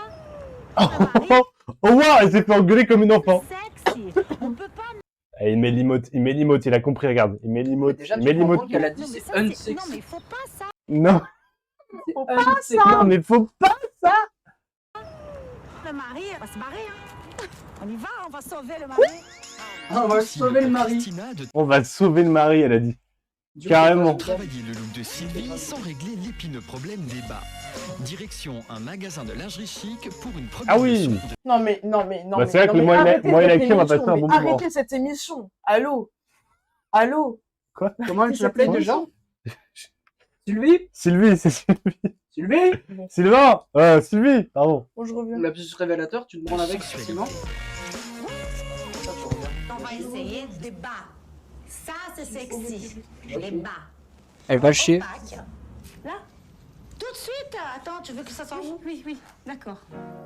Oh wow, elle s'est fait engueuler comme une enfant. Sexy. On peut pas. Et il met l'emote, il a compris, regarde. Il met l'emote, il met l'emote. qu'elle a dit Non, mais c'est ça, c'est. unsexy. Non, mais faut pas ça. Non, Faut pas ça. non, mais faut pas ça. Le mari, elle va se barrer. Hein. On y va, on va sauver le mari. On va sauver le mari. Christina de On va sauver le mari, elle a dit. Carrément. travailler le look de Sylvie sans régler l'épineux problème des bas. Direction un magasin de lingerie chic pour une première Ah oui. leçon de Non mais Bah, c'est vrai que moi, arrêtez il a cette écrit, on va émission, passer un mais bon moment. arrêtez cette émission. Allô. Quoi? Comment elle s'appelait déjà? Sylvie? Sylvie, c'est Sylvie. Sylvie? Sylvain! Sylvie, pardon. Bon, je reviens. La plus révélateur, tu te branles avec facilement. On va essayer des bas. Ça, c'est sexy. Les bas. Elle va chier. Là. Tout de suite. Attends, tu veux que ça soit où? Oui, oui. D'accord.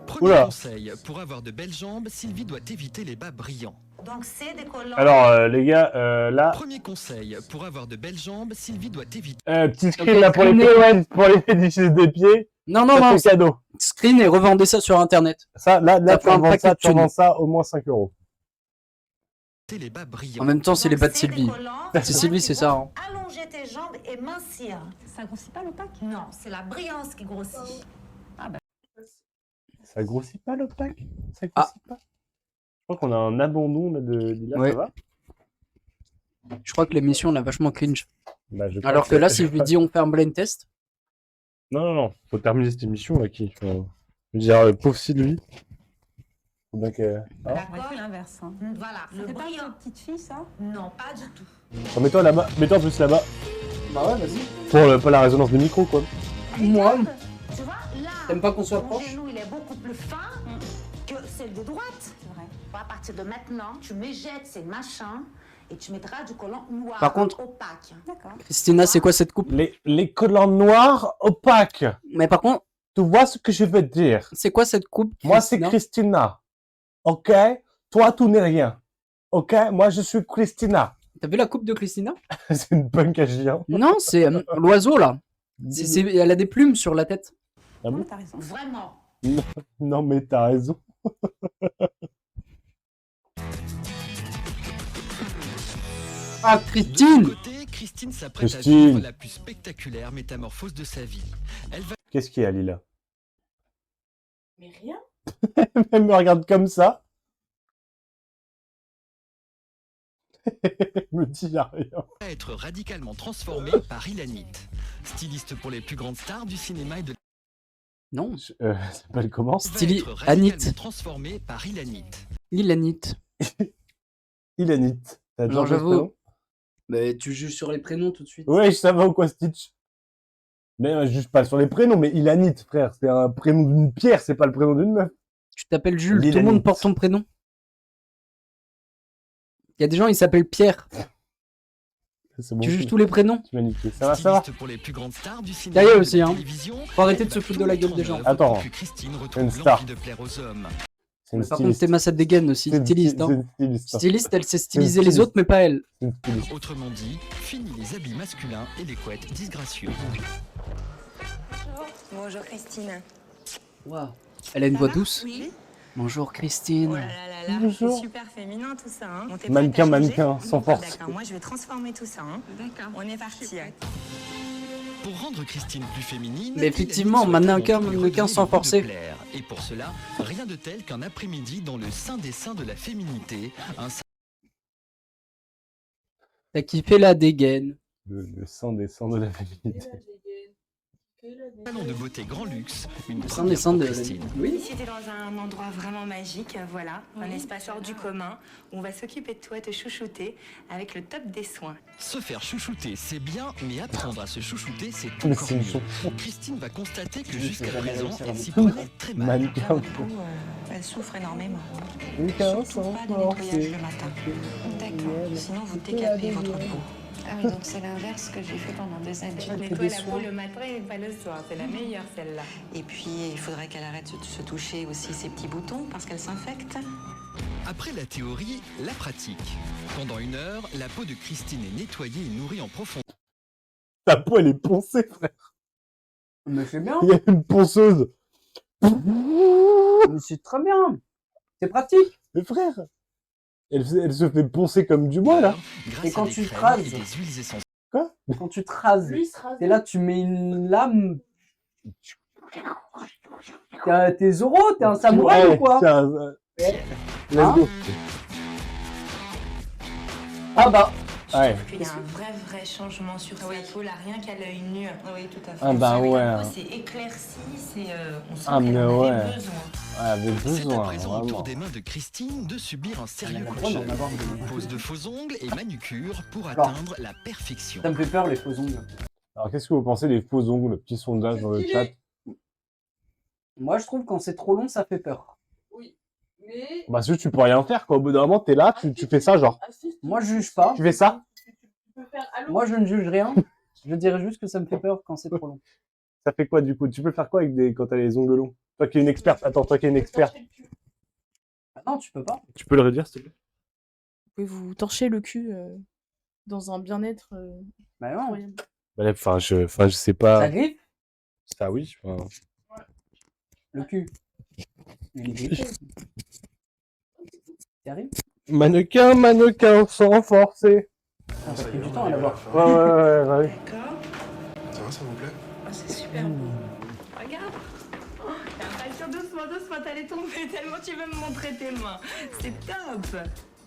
Premier Oula. conseil, pour avoir de belles jambes, Sylvie doit éviter les bas brillants. Donc, c'est des collants. Alors, les gars, là, Premier conseil, pour avoir de belles jambes, Sylvie doit éviter... petit screen là pour les POS, pour les fétichistes des pieds. Non, non, Ça non. fait cadeau. Screen et revendez ça sur internet. Ça, là, Ça tu fait un revends paquet ça, de thunes. au moins 5 €. les bas brillants. En même temps, c'est les Donc, bas de c'est des Sylvie. collants C'est Sylvie, qui c'est vont ça. Hein. Allonger tes jambes et mincir. Ça grossit pas le pack? Non, c'est la brillance qui grossit. Ça grossit pas le pack? Ça grossit Ah. pas? Je crois qu'on a un abandon là, de Lila, Ouais. ça va? Je crois que l'émission, l'a vachement cringe. Bah, je crois Alors que là, si je lui crois- dis on fait un blind test, Non, non, non, faut terminer cette émission là qui. Je veux dire, pauvre Sylvie. Faut bien que. Ah. D'accord, l'inverse. Voilà, le brillant. petite fille, ça? Non, pas du tout. Oh, mets-toi là-bas, mets-toi plus là-bas. bah ouais, vas-y. Pour pas la résonance des micros, quoi. Moi, Tu vois, là, t'aimes pas qu'on soit mon proche? genou, il est beaucoup plus fin que celle de droite. C'est vrai. À partir de maintenant, tu m'éjettes ces machins et tu mettras du collant noir. Par contre- opaque. D'accord. Christina, c'est quoi cette coupe? Les collants noirs opaques. Mais par contre, Tu vois ce que je veux dire? c'est quoi cette coupe? Moi, c'est Christina Christina. Ok? Toi, tu n'es rien. Ok? Moi, je suis Christina. T'as vu la coupe de Christina? C'est une punk à chien. Non, c'est l'oiseau là. Elle a des plumes sur la tête. Ah bon? T'as raison. Vraiment. Non, mais t'as raison. Ah, De Christine! son côté, Christine s'apprête à Christine. vivre la plus spectaculaire métamorphose de sa vie. Elle va Qu'est-ce qu'il y a, Lila? Mais rien. Elle me regarde comme ça. Elle me dit, y a rien. être radicalement transformée par Ilanit, styliste pour les plus grandes stars du cinéma et de Non, Ça s'appelle comment? va Stylé être Anit. radicalement transformée par Ilanit. Ilanit. Ilanit. T'as déjà Non, entendu ce j'avoue. prénom? Mais tu juges sur les prénoms tout de suite. Ouais, ça va ou quoi, Stitch? Mais je juge pas sur les prénoms, mais Ilanit, frère. C'est un prénom d'une pierre, c'est pas le prénom d'une meuf. Tu t'appelles Jules, tout le L'ilanite. monde porte ton prénom. Il y a des gens, ils s'appellent Pierre. C'est bon. Tu juges tous les prénoms. Tu m'as niqué. Ça va, ça va? Styliste pour les plus grandes stars du cinéma D'ailleurs et de aussi, la hein. télévision, Faut arrêter elle de se va foutre tout de la mettre gueule en des gens. œuvre Attends. pour que Christine Une retrouve star. l'envie de plaire aux hommes. C'est une Par contre, styliste. Théma ça dégaine aussi, C'est une styliste. c'est Hein. une styliste. Styliste, elle sait C'est styliser une les styliste. autres, mais pas elle. C'est une styliste. Autrement dit, fini les habits masculins et les couettes disgracieuses. Bonjour Christine. Waouh. Elle a une voix douce. Oui. Bonjour Christine. Oh là là là là, Bonjour. c'est super féminin tout ça. Hein. Bon, t'es Mannequin, prête à changer mannequin, sans Bon, force. D'accord, moi je vais transformer tout ça. Hein. D'accord. On est parti. Pour rendre Christine plus féminine, Mais effectivement, Ilanit souhaite mannequin, non plus mannequin redonner sans le goût de forcer. plaire. Et pour cela, rien de tel qu'un après-midi dans le sein des seins de la féminité, un T'as kiffé la dégaine. Le sang des sangs de la féminité. salon de beauté grand luxe, une Le sang première des sangs pour de- Christine. Oui. Ici, t'es dans un endroit vraiment magique, voilà, un espace hors du commun où on va s'occuper de toi, te chouchouter avec le top des soins. Se faire chouchouter, c'est bien, mais apprendre à se chouchouter, c'est Mais encore c'est une mieux. chanson. Christine va constater que Je jusqu'à sais jamais présent, réussir à elle s'y me- prenait très mal. Mannequin. Elle souffre énormément. Mannequin Surtout sans pas de nettoyage forcer. le matin. D'accord, sinon vous décapez votre peau. Ah oui, donc c'est l'inverse que j'ai fait pendant des années. Tu nettoies la peau le matin et pas le soir, c'est la meilleure celle-là. Et puis, il faudrait qu'elle arrête de se toucher aussi ses petits boutons parce qu'elle s'infecte. Après la théorie, la pratique. Pendant 1 heure, la peau de Christine est nettoyée et nourrie en profondeur. Ta peau, elle est poncée, frère. Mais c'est bien. Il y a une ponceuse. Mais c'est très bien. C'est pratique. Mais frère, elle se fait poncer comme du bois, là. Et quand tu te rases, quoi? Quand tu te rases, et là tu mets une lame. T'es Zoro, t'es un samouraï ou quoi? Let's go. Ah bah. Ouais. Il y a un vrai changement sur sa peau, là, rien qu'à l'œil nu. Oui, tout à fait. Ah bah ouais. La peau, c'est éclairci, on sent Ah qu'elle mais en ouais. avait besoin. Ouais, avait C'est besoin, à présent au vraiment. tour des mains de Christine de subir un sérieux Elle a coup le de droit d'en avoir gel. des- Pose de faux ongles et manucure pour Alors, atteindre la perfection. Ça me fait peur les faux ongles. Alors, qu'est-ce que vous pensez des faux ongles? Petit sondage dans le chat. Moi je trouve quand c'est trop long ça fait peur. Mais. Bah, si tu peux rien faire, quoi. Au bout d'un moment, t'es là, tu fais ça, genre. Moi je juge pas. Tu fais ça? Moi je ne juge rien. Je dirais juste que ça me fait peur quand c'est trop long. Ça fait quoi, du coup? Tu peux faire quoi avec quand t'as les ongles longs? Toi qui es une experte. Attends, toi qui es une experte. Ah non, tu peux pas. Tu peux le redire, s'il te plaît? Vous pouvez vous torcher le cul dans un bien-être. Bah non. incroyable. Bah, enfin, je sais pas. Ça griffe Ça, oui. Enfin, le cul. Il est griffé. T'y arrives? Mannequin, sans forcer. Ça a pris du temps à l'avoir. Ouais. D'accord. Ça va, ça vous plaît? C'est super beau. Regarde. Attention, doucement, t'allais tomber tellement tu veux me montrer tes mains. C'est top.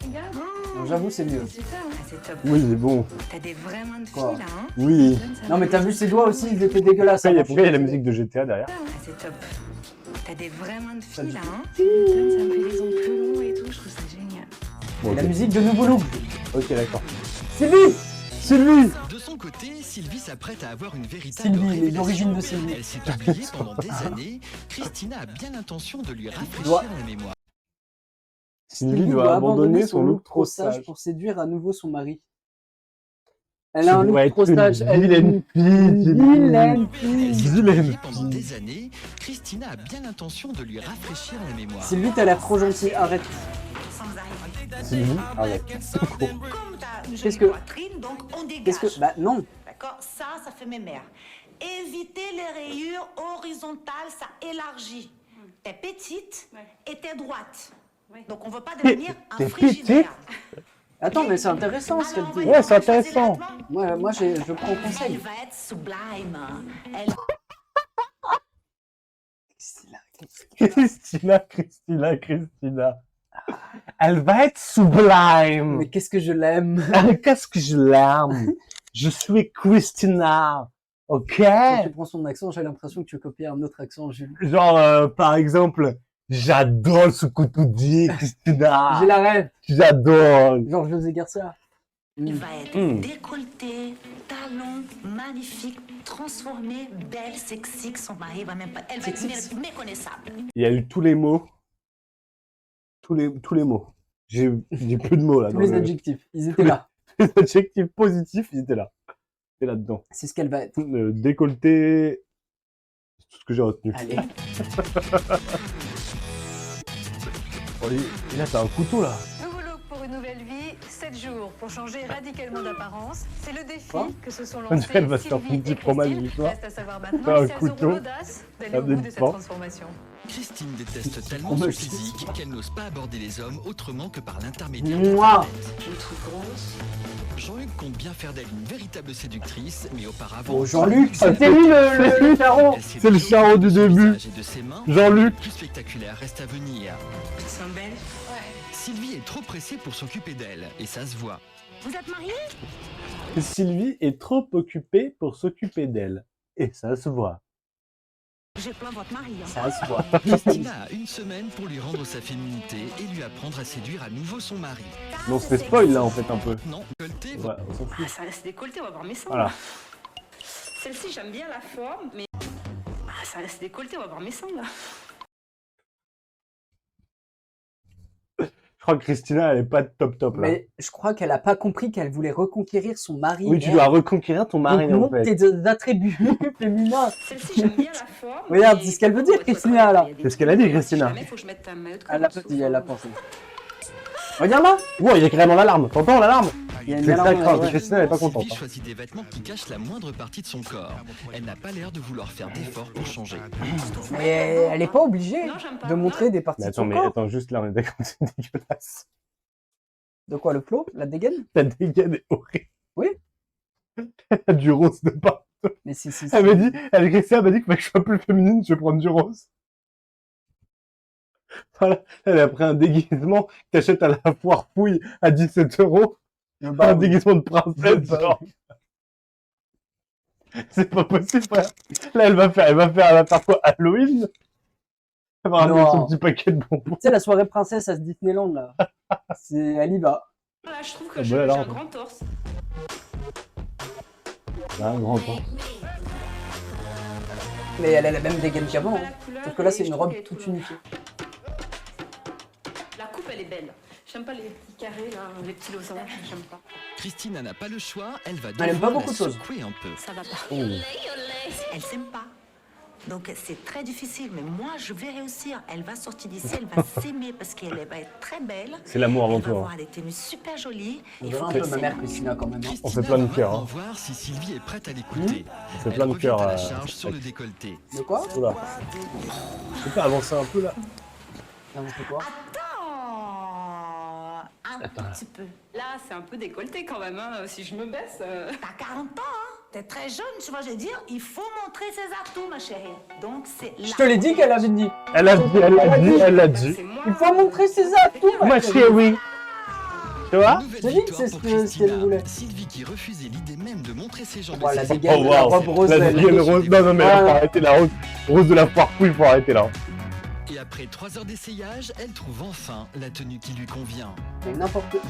Regarde. Non, j'avoue, c'est mieux. C'est ça, c'est top. Oui, c'est bon. T'as des vraies mains de fille, Quoi là, hein? Oui. Non mais t'as vu ses doigts aussi, ils étaient dégueulasses. Pourquoi il y a la musique de GTA derrière? C'est top. T'as des vraies mains de fille, là, hein? Ça me fait les ongles plus longs et tout, je trouve ça génial. Bon, Et la ok. musique de Nouveau Look. Ok, d'accord. Sylvie. De son côté, Sylvie s'apprête à avoir une véritable Sylvie, les révélation. origines de Sylvie. Elle s'est oubliée pendant des années. Christina a bien l'intention de lui rafraîchir Doit- la mémoire. Sylvie doit abandonner son look trop sage. pour séduire à nouveau son mari. Elle a un look doit trop être une sage. Elle est vilaine une fille. vilaine Elle fille. s'est Vilaine oubliée pendant fille. des années. Christina a bien l'intention de lui rafraîchir la mémoire. Sylvie, t'as l'air trop gentille. Arrête. Sylvie, arrête. Comme t'as une Qu'est-ce jolie que- poitrine, donc on dégage. Qu'est-ce que... Bah non. D'accord? Ça fait mes mères. Éviter les rayures horizontales, ça élargit. T'es petite et t'es droite. Donc on ne veut pas devenir un T'es frigidaire. Attends, mais c'est intéressant ce qu'elle Alors, on dit. va Ouais, c'est choisir intéressant. les vêtements. Moi je prends conseil. Elle va être sublime. Elle... Christina. Elle va être sublime. Mais qu'est-ce que je l'aime. Qu'est-ce que je l'aime. Je suis Christina. Ok? Quand tu prends son accent, j'ai l'impression que tu copies un autre accent, Jules. Genre, par exemple, j'adore ce que tu dis, Christina. J'ai la rêve. J'adore. Genre José Garcia. Il va être Mm. décolleté, talon, magnifique, transformé, belle, sexy, que son mari va même pas... Elle va être méconnaissable. Il y a eu tous les mots. Tous les mots. J'ai peu de mots là. Tous dans les le- adjectifs, ils étaient là. Les adjectifs positifs, ils étaient là. C'est là-dedans. C'est ce qu'elle va être. Décolleté. C'est tout ce que j'ai retenu. Allez. Oh, et là, t'as un couteau là. Nouveau look pour une nouvelle vie, 7 jours pour changer radicalement d'apparence. C'est le défi Quoi que se sont On lancés dirait, elle va se faire Sylvie un petit et fromage Christine. du soir. Reste à savoir T'as maintenant un si elles auront couteau. l'audace d'aller Un au bout de cette demi-pan. transformation. Christine déteste tellement Oh, son mais- physique qu'elle n'ose pas aborder les hommes autrement que par l'intermédiaire Moi. d'Internet. Je me trouve grosse. Jean-Luc compte bien faire d'elle une véritable séductrice, mais auparavant... Oh, Jean-Luc, c'était lui le charron. Elle s'est C'est le défiée charron du de son début. visage et de ses mains. Jean-Luc. Le plus spectaculaire reste à venir. Elles sont belles. Sylvie est trop pressée pour s'occuper d'elle, et ça se voit. Vous êtes mariés? Sylvie est trop occupée pour s'occuper d'elle. Et ça se voit. J'ai plein votre mari. Hein. Ça se voit. Christina a 1 semaine pour lui rendre sa féminité et lui apprendre à séduire à nouveau son mari. Non, c'est spoil là en fait un peu. Non, décolleté, Ouais, on s'en fout. Ah, ça reste décolleté, on va voir mes seins. Voilà. Celle-ci, j'aime bien la forme, mais... Ah, ça reste décolleté, on va voir mes seins, là. Je crois que Christina, elle est pas top là. Mais je crois qu'elle a pas compris qu'elle voulait reconquérir son mari. Oui, tu dois reconquérir ton mari Donc, en montre fait. tes attributs féminins. Celle-ci, j'aime bien la forme. Regarde, mais c'est ce qu'elle veut par contre, dire, Christina, là. C'est ce qu'elle a dit, Christina. Jamais, faut que je mette un maillot de Elle l'a bain pas dit, elle l'a pensé. Regarde là. Wow, il y a carrément l'alarme. T'entends l'alarme? Il y a une C'est ça alarme, grave. ouais. Christine, elle est pas contente. Sylvie choisit des vêtements qui cachent la moindre partie de son corps. Elle n'a pas l'air de vouloir faire d'efforts pour changer. Mais elle est pas obligée de montrer des parties Mais de attends, son mais corps. attends, juste là, on est d'accord, c'est dégueulasse. De quoi, le flot? La dégaine? La dégaine est horrible. Oui. Elle a du rose de partout. Mais si. Elle m'a dit, Christine m'a dit que je sois plus féminine, je vais prendre du rose. Voilà. Elle a pris un déguisement que t'achètes à la foire fouille à 17 €. Un déguisement de princesse, genre. C'est pas possible, frère. Là, elle va faire quoi? Halloween? Elle va ramener son petit paquet de bonbons. Tu sais, la soirée princesse à Disneyland, là. Elle y va. Là, je trouve que Ah, j'ai bon, alors. un grand torse. Un grand temps. Mais elle a la même dégaine qu'avant. Hein. Sauf que là, c'est une robe toute unifiée. La coupe, elle est belle. J'aime pas les petits carrés, là, les petits losanges, j'aime pas. Christine n'a pas le choix, elle va Elle aime pas devoir beaucoup la de choses. secouer un peu. Ça va pas. Elle s'aime pas. Donc c'est très difficile, mais moi je vais réussir. Elle va sortir d'ici, elle va s'aimer parce qu'elle va être très belle. C'est l'amour avant Elle va tout. avoir des tenues super jolies. On Il faut verra un qu'elle peu ma s'aime. mère Christina quand même. Hein. On fait plein de cœurs. On Hein. voir si Sylvie est prête à l'écouter. On fait Elle plein de revient cœurs. à la charge sur le décolleté. De quoi? Oula. Je peux pas avancer un peu là? Non, on fait quoi? Un petit peu. Là, c'est un peu décolleté quand même, hein. Si je me baisse. T'as 40 ans, hein? T'es très jeune, tu vois, je veux dire, il faut montrer ses atouts, ma chérie. Donc c'est là. Je te l'ai dit qu'elle avait dit. Elle a dit. Il faut montrer ses atouts, Ma chérie. Tu vois? Nouvelle J'ai dit que victoire c'est pour ce qu'elle Christina. voulait. Sylvie qui refusait l'idée même de montrer ses jambes. Voilà, et ses dégaine. Oh La waouh. robe rose, La elle- dégaine rose. Non, mais faut arrêter la rose. Rose de la foire fouille, faut arrêter là. Et après 3 heures d'essayage, elle trouve enfin la tenue qui lui convient. Mais n'importe quoi.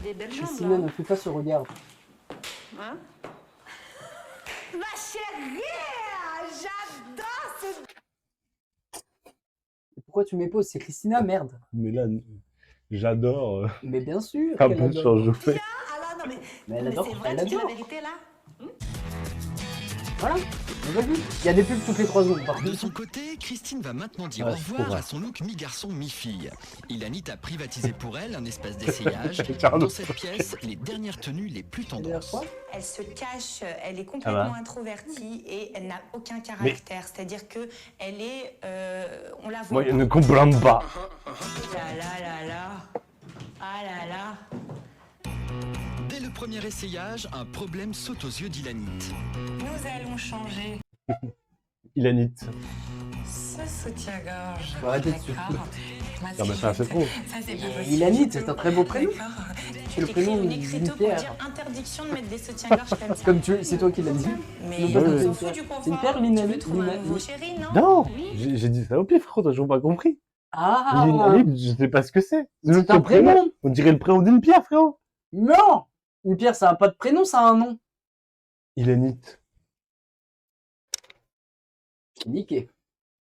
Des belles jambes, Christina, là. ne fais pas ce regard. Hein? Ma chérie, j'adore ce... Pourquoi tu m'époses? C'est Christina, merde. Mais là, j'adore. Mais bien sûr. Un qu'elle peu de adore. change de fait. Alors non Mais elle mais adore, c'est vrai, elle tu dis la adore. vérité là? Voilà. On a vu. Il y a des pubs toutes les 3 secondes. Par De contre. son côté, Christine va maintenant dire Ouais, au c'est revoir vrai. à son look mi-garçon, mi-fille. Ilanit a privatisé pour elle un espace d'essayage. Carlo. Dans cette pièce, les dernières tenues les plus tendances. Elle se cache, elle est va. complètement introvertie et elle n'a aucun caractère. C'est-à-dire que elle est, on la voit. Moi, je ne comprends pas. Là là là là, ah là là. Dès le premier essayage, un problème saute aux yeux d'Ilanit. Nous allons changer Ilanit. ce soutien-gorge. Faut arrêter de se D'accord. foutre. Non, mais ça, c'est trop. Ça c'est pas possible. Ilanit, c'est un très beau prénom. D'accord. C'est le T'écris prénom une d'une écriteau pour pierre. dire interdiction de mettre des soutiens-gorge comme ça. Comme tu, c'est toi qui l'as dit. Mais Non, on pas s'en c'est une fout pierre. du confort. C'est une pierre Tu Linani. veux trouver un nouveau chéri, non? Non, Oui. j'ai dit ça au pif, frérot, t'as toujours pas compris. Ah. Ilanit, je sais pas ce que c'est. C'est un prénom. On dirait le prénom d'une pierre, frérot. Non. Une pierre, ça n'a pas de prénom, ça a un nom. Ilanit. Niqué.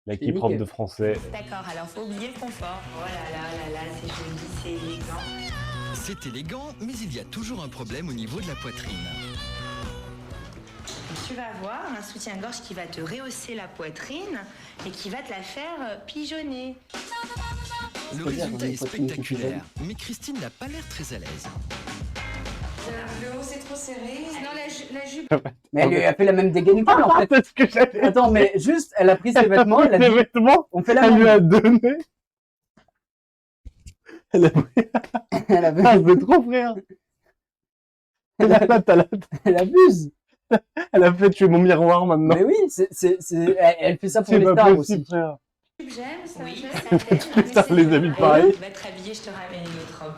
La qui nickel. prof de français. D'accord, alors faut oublier le confort. Oh là là là là, c'est joli, c'est élégant. C'est élégant, mais il y a toujours un problème au niveau de la poitrine. Tu vas voir un soutien-gorge qui va te rehausser la poitrine et qui va te la faire pigeonner. Le résultat est spectaculaire, mais Christine n'a pas l'air très à l'aise. Le haut c'est trop serré. Non, la jupe. Mais elle lui a fait la même dégaine qu'elle, en fait. C'est ce que j'avais. Attends, mais juste, elle a pris ses vêtements, elle a Les dit, vêtements, on fait la elle lui a même. donné. Elle a pris. Elle Ah, abuse. c'est trop, frère. Elle abuse. Elle a fait tuer mon miroir maintenant. Mais oui, elle fait ça pour C'est les pas stars possible, aussi. frère. J'aime ça, Oui. j'aime ça. Putain, les amis pareil. Tu vas te rhabiller, je te ramène une autre robe.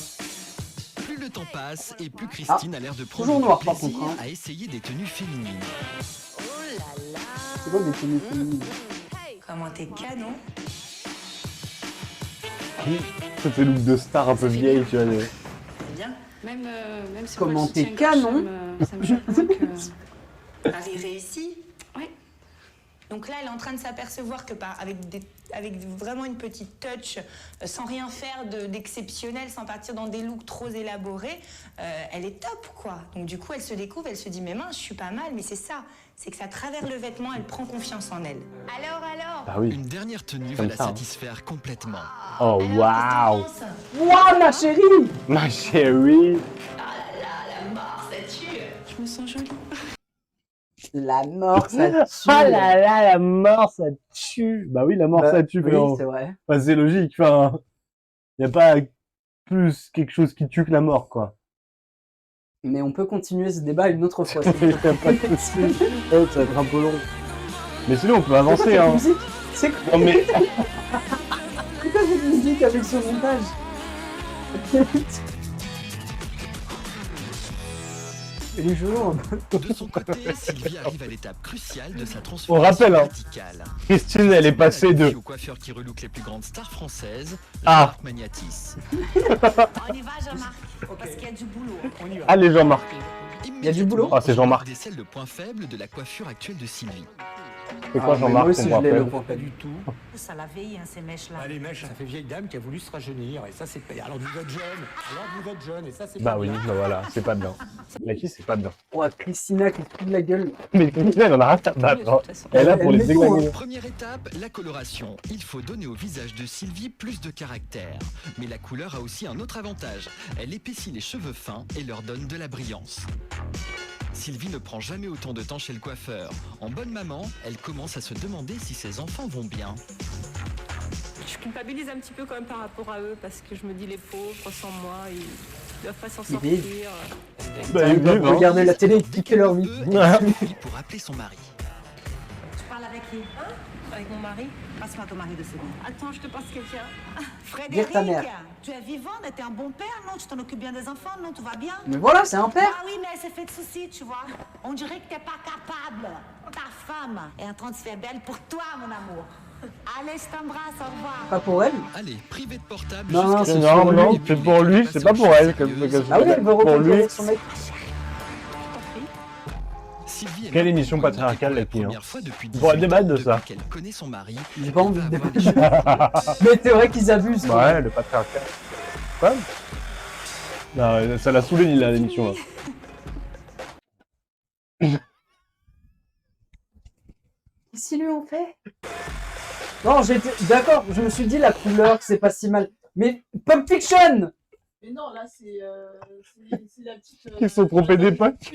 Plus le temps passe et plus Christine a l'air de prendre toujours du noir, par plaisir contre, hein. à essayer des tenues féminines. C'est quoi des tenues féminines? Comment t'es canon? Ça fait look de star un peu vieille, tu vois. C'est bien. Même si Comment moi, le t'es soutien-gorge, canon. ça me choque moins que... Paris réussi. Ouais. Donc là, elle est en train de s'apercevoir que avec vraiment une petite touch, sans rien faire d'exceptionnel, sans partir dans des looks trop élaborés, elle est top, quoi. Donc du coup, elle se découvre, elle se dit, mais mince, je suis pas mal, mais c'est ça. C'est que ça travers le vêtement, elle prend confiance en elle. Alors Ah oui. Une dernière tenue Comme va la ça, hein. satisfaire complètement. Oh waouh. Waouh, ma chérie. Ma chérie. La mort, ça tue. Je me sens jolie. La mort, ça tue. Oh là là, la mort, ça tue. Bah oui, la mort, ça tue. Oui, frérot. c'est vrai. Enfin, c'est logique. Enfin, y a pas plus quelque chose qui tue que la mort, quoi. Mais on peut continuer ce débat une autre fois. Y a pas de souci. Oh, ça va être un peu long. Mais sinon, on peut avancer, hein. C'est quoi? Non mais. Pourquoi cette musique avec ce montage? Les jours. De son côté, Sylvie arrive à l'étape cruciale de sa On transformation rappelle, hein. radicale. Christine, elle est passée de. Au coiffeur qui relook les plus grandes stars françaises, Ah. Jean-Marc Magnatis. On y va, Jean-Marc, parce qu'il y a du boulot. On y va. Allez, Jean-Marc. Il y a du boulot. Ah, c'est Jean-Marc. Décèle le point faible de la coiffure actuelle de Sylvie. C'est quoi, Jean-Marc, moi aussi, qu'on je l'ai, rappelle le point Pas du tout. Ça la veille, hein, ces mèches-là. Ah, les mèches, ça fait vieille dame qui a voulu se rajeunir, et ça, c'est pas... Alors vous êtes jeune, et ça, c'est Bah pas oui, bien. bah voilà, c'est pas bien. Lucky, c'est pas bien. Ouais, Christina qui se fout de la gueule. Mais Christine, elle en a rien à battre. Elle est là pour les déglinguer. Première étape, la coloration. Il faut donner au visage de Sylvie plus de caractère. Mais la couleur a aussi un autre avantage. Elle épaissit les cheveux fins et leur donne de la brillance. Sylvie ne prend jamais autant de temps chez le coiffeur. En bonne maman, elle commence à se demander si ses enfants vont bien. Je culpabilise un petit peu quand même par rapport à eux parce que je me dis les pauvres sans moi, ils doivent pas s'en Ils sortir. vivent. Bah, Ils doivent regarder la télé et cliquer leur vie. Pour appeler son mari. Tu parles avec qui? Hein? Avec mon mari. Passe-moi ton mari de seconde. Attends, je te passe quelqu'un. Frédéric, ta mère. tu es vivant, t'es un bon père, non? Tu t'en occupes bien des enfants, non? Tout va bien? Mais voilà, c'est un père. Ah oui, mais elle s'est fait de soucis, tu vois. On dirait que t'es pas capable. Ta femme est en train de se faire belle pour toi, mon amour. Allez, je t'embrasse, au revoir. Pas pour elle. Allez, privé de portable. Non, non, jusqu'à c'est ce Non, soir. non, Et puis, c'est pour lui, c'est pas pour elle. Ah oui, elle veut Pour reconquérir lui. avec son mec. Sylvie est Quelle maintenant émission connue patriarcale, pour la la fille, hein. première fois depuis On pourrait 18 ans, débattre de depuis ça. qu'elle connaît son mari. J'ai pas envie de Elle va débattre. avoir Mais c'est vrai qu'ils abusent. quoi. Ouais, le patriarcat. Quoi? Non, ça l'a saoulé, là, l'émission. Qu'est-ce qu'ils lui ont fait? Non, j'étais d'accord, je me suis dit la couleur, c'est pas si mal. Mais Pulp Fiction! Mais non, là, c'est la petite. Ils se sont trompés d'époque.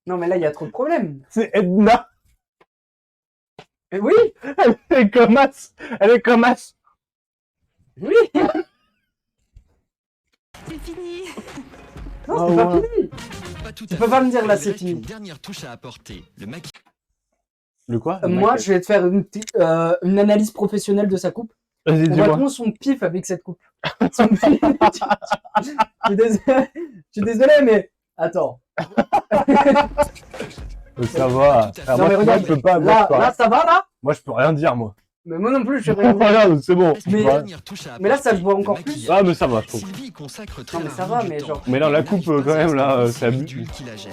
Non, mais là, il y a trop de problèmes. C'est Edna. Oui! Elle est comme as. Elle est comme as. Oui! C'est fini. Non, Ah c'est pas ouais. fini! Pas tout Tu à peux fait. pas me dire là, Il c'est reste fini. une dernière touche à apporter. Le maquillage. Le quoi? Moi, je vais te faire une analyse professionnelle de sa coupe. Vas-y, On voit dis-moi. trop son pif avec cette coupe. Son pif. Je suis désolé, mais attends. Ça va. Non, Moi, mais moi, regarde, je peux pas. Là, moi, là, ça va, là? moi, je peux rien dire, moi. Mais moi non plus, je sais rien dire. Regarde, c'est bon. Mais- Ouais. Dernière touche à mais là, ça se voit apporter, encore le plus. maquillage. Ah, mais ça va, je trouve. Sylvie y consacre très Non, mais ça rarement va, du mais temps. genre- Mais non, la Elle n'arrive coupe, pas quand à même, là, se c'est abusé. d'huile qui la gêne.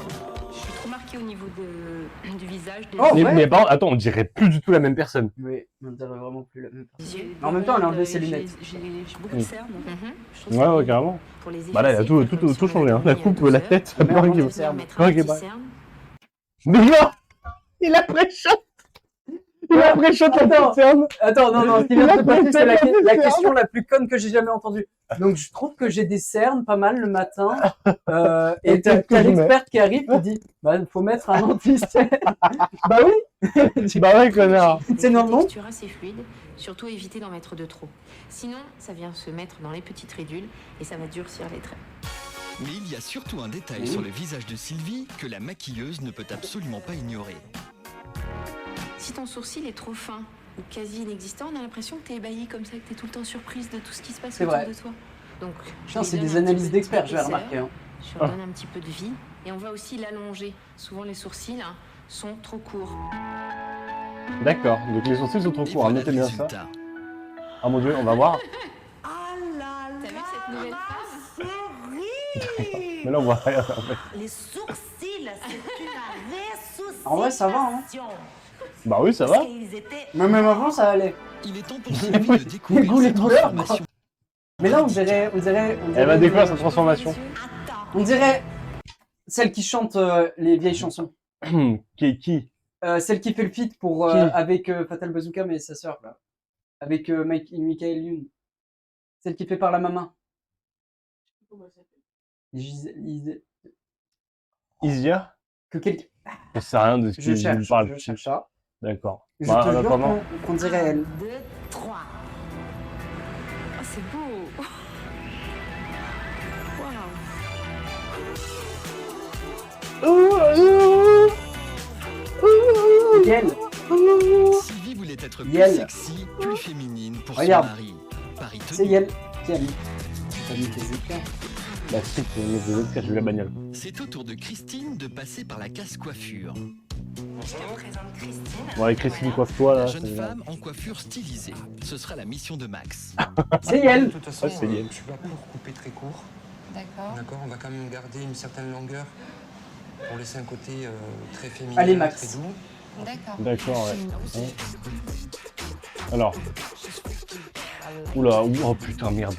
Je suis trop marquée au niveau du visage. Des Oh, Mais, ouais. mais par contre, attends, on dirait plus du tout la même personne. Oui, on dirait vraiment plus la même personne. yeux. En même temps, elle a enlevé ses lunettes. J'ai beaucoup de cernes. Je trouve Ouais, ça ouais, bien. carrément. Pour les Bah là, il a effacer, tout, faire tout, comme tout si on changé, hein. avait La dormi coupe, à la 12 tête, Mais pas on qui va va. faire mettre Ouais, un ok, petit bah. cerne. Mais non! Il a pré-shot! Il a pré-shot la Attends. concerne! Attends, non, non, ce qui vient de se passer, c'est la cernes. question la plus conne que j'ai jamais entendue. Donc, je trouve que j'ai des cernes pas mal le matin. Et t'as qu'est-ce que je mets l'experte qui arrive qui dit, bah, faut mettre un anti-cerne. Bah oui! Bah ouais, connard! C'est Une normal. texture assez fluide, surtout éviter d'en mettre de trop. Sinon, ça vient se mettre dans les petites ridules et ça va durcir les traits. Mais il y a surtout un détail sur le visage de Sylvie que la maquilleuse ne peut absolument pas ignorer. Si ton sourcil est trop fin ou quasi inexistant, on a l'impression que t'es ébahie comme ça, que t'es tout le temps surprise de tout ce qui se passe C'est autour vrai. de toi. Donc, Putain, je c'est lui des donne un petit analyses peu d'experts, je vais d'épaisseur, remarquer. Hein. Je lui donne un petit peu de vie et on va aussi l'allonger. Souvent, les sourcils sont trop courts. D'accord, donc les sourcils sont trop Et courts, hein, voilà notez le bien ça. résultat. Ah mon dieu, on va voir. Ah là T'as vu là, cette nouvelle ma femme chérie. Mais là, on voit rien en fait. Les sourcils, c'est une vraie En vrai, ça va, hein. sourcilisation. Bah oui, ça va. Mais même avant, ça allait. Il est temps pour Sylvie de Les découvrir goûts, les sa couleurs, transformation. quoi. Mais là, on dirait Elle va découvrir sa transformation. On dirait celle qui chante les vieilles chansons. Qui Celle qui fait le feat pour, Qui avec Fatal Bazooka, mais sa sœur, là. Avec Michael Youn. Celle qui fait par la maman. Isia? Que quelqu'un... Je sais rien de ce Je que cherche, je parle. je cherche ça. D'accord. Je Bah, te en jure attendant... qu'on dirait elle. 2, 3. Oh, c'est beau. Yel. Sylvie voulait être plus Yel. sexy, plus féminine pour Regarde. son mari. Paris C'est tenu. Yel. Qui a mis? T'as mis tes éclats. Bah si, c'est les autres qui a joué la bagnole. C'est au tour de Christine de passer par la casse coiffure. Je te présente Christine. Bon, allez, Christine, coiffe-toi là. La jeune c'est- femme en coiffure stylisée. Ce sera la mission de Max. C'est Yel. De toute façon, Ah, c'est Yel. je suis pas pour couper très court. D'accord. D'accord, on va quand même garder une certaine longueur pour laisser un côté très féminin, Allez, Max. très doux. D'accord. D'accord, ouais. Alors. Oula, oh putain, merde.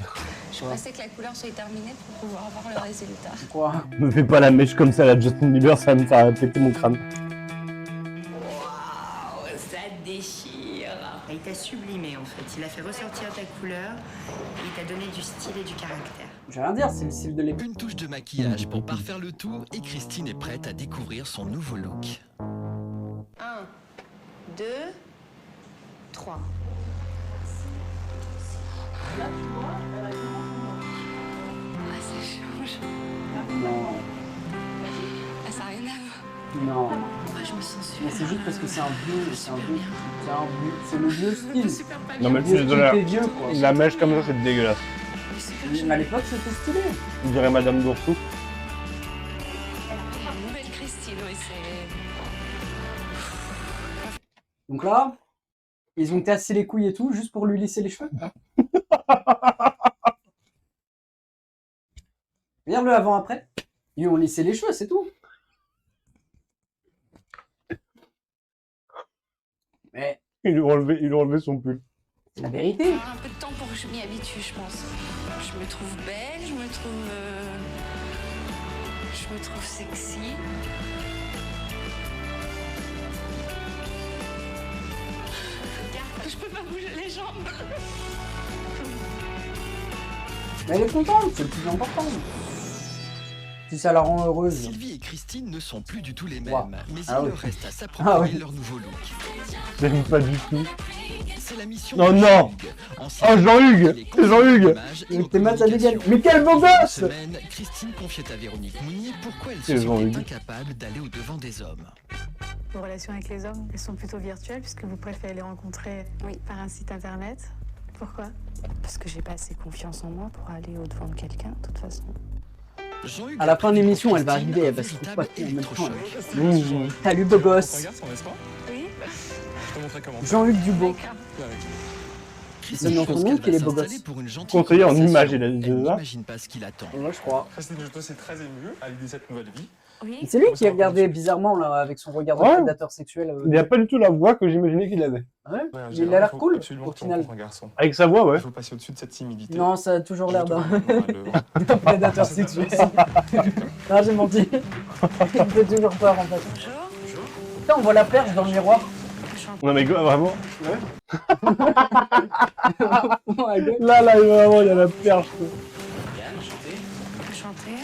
Je suis pressée que la couleur soit terminée pour pouvoir avoir le résultat. Quoi? Me fais pas la mèche comme ça, la Justin Bieber, ça va me faire péter mon crâne. Waouh, ça déchire. Il t'a sublimé en fait. Il a fait ressortir ta couleur et il t'a donné du style et du caractère. Je vais rien dire, c'est le style de l'époque. Une touche de maquillage pour parfaire le tout et Christine est prête à découvrir son nouveau look. 1, 2, 3. Ah, ça change. Non. Ah, ça n'a rien à voir. Non. Ah, je me sens super. Mais c'est juste parce que c'est un vieux, c'est le vieux style. Non, mais Le vieux tu style des vieux, quoi. la mèche comme ça, c'est dégueulasse. Mais à l'époque, c'était stylé. On dirait Madame Dourtou. Une nouvelle Christine, oui, c'est. Donc là, ils ont cassé les couilles et tout, juste pour lui lisser les cheveux. Regarde le avant-après. Ils lui ont lissé les cheveux, c'est tout. Mais Ils lui ont enlevé son pull. c'est la vérité. Un peu de temps pour que je m'y habitue, je pense. Je me trouve belle, je me trouve sexy. Je peux pas bouger les jambes. Mais elle est contente, c'est le plus important. Si ça la rend heureuse. Sylvie et Christine ne sont plus du tout les mêmes, Wow. mais Ah il oui. leur reste à s'approprier Ah oui. leur nouveau look. J'aime pas du tout. C'est la mission Oh de non. Jean-Hugues. En Oh, série, Jean-Hugues. il est C'est Jean-Hugues. d'image et Avec aux tes maths à communications. dégainer. Mais quel beau Cette gosse! semaine, Christine confiait à Véronique Mounier pourquoi elle C'est se Jean-Hugues. sentait incapable d'aller au-devant des hommes. Vos relations avec les hommes, elles sont plutôt virtuelles puisque vous préférez les rencontrer par un site internet. Pourquoi? Parce que j'ai pas assez confiance en moi pour aller au-devant de quelqu'un, de toute façon. Jean-Hugues À la a fin de pris l'émission, pour elle va Christine arriver, un elle va se véritable retrouver en même temps. électrochoc. Salut beau gosse. Oui. Je te montrer comment. Jean-Hugues Dubois. Christine C'est pense notre qu'elle nom va qu'il est beau s'installer gosse. pour une gentille Conseiller en conversation. image, il a dit Elle ça. n'imagine pas ce qui l'attend. Moi, je crois. Christine, je suis très ému à l'idée de cette nouvelle vie. Oui. C'est lui qui regardait bizarrement là, avec son regard de Ouais. prédateur sexuel. Il a pas du tout la voix que j'imaginais qu'il avait. Ouais. Ouais, Il j'ai a l'air l'air, faut cool absolument au que tu final. rencontres un garçon. Avec sa voix, ouais. Il faut passer au-dessus de cette timidité. Non, ça a toujours l'air d'un Le- d'un prédateur sexuel. Non, j'ai menti. Il me fait toujours peur en fait. Bonjour. Putain, on voit la perche dans le miroir. Non mais vraiment. Oh my God. Là, vraiment, il y a la perche. quoi. Yann, enchanté. Enchantée.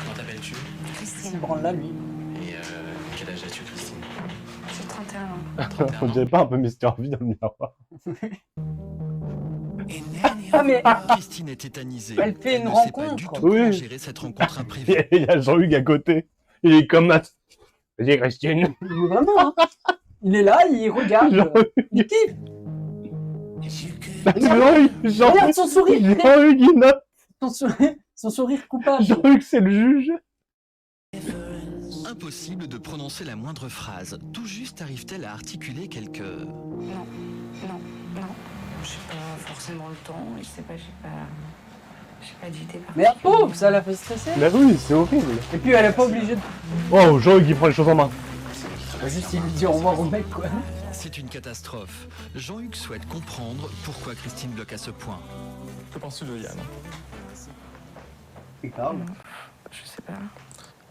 Comment t'appelles-tu? Il Christine. branle là, lui. Et quel âge as-tu, Christine? J'ai 31 ans. On dirait pas un peu Mister V dans le miroir. Ah, mais Christine est tétanisée. Elle fait une ne sait pas rencontre. du tout Oui. comment gérer cette rencontre imprévue. Il y a Jean-Hugues à côté. Il est comme un... Vas-y, Christine. il est vraiment, hein. Il est là, il regarde. Il kiffe. Jean-Hugues, Regarde son sourire. Jean-Hugues, il note. Son sourire coupable. Jean-Hugues, c'est le juge. Impossible de prononcer la moindre phrase. Tout juste arrive-t-elle à articuler quelques... Non, non, non. J'ai pas forcément le temps. Je sais pas, j'ai pas d'idée. Mais la pauvre, ça l'a fait stresser. Mais oui, c'est horrible. Et puis elle est pas obligée de... Oh, Jean-Hugues, il prend les choses en main. Juste, il lui dit au revoir au mec, quoi. C'est une catastrophe. Jean-Hugues souhaite comprendre pourquoi Christine bloque à ce point. Que penses-tu de Yann? Il parle. Je sais pas.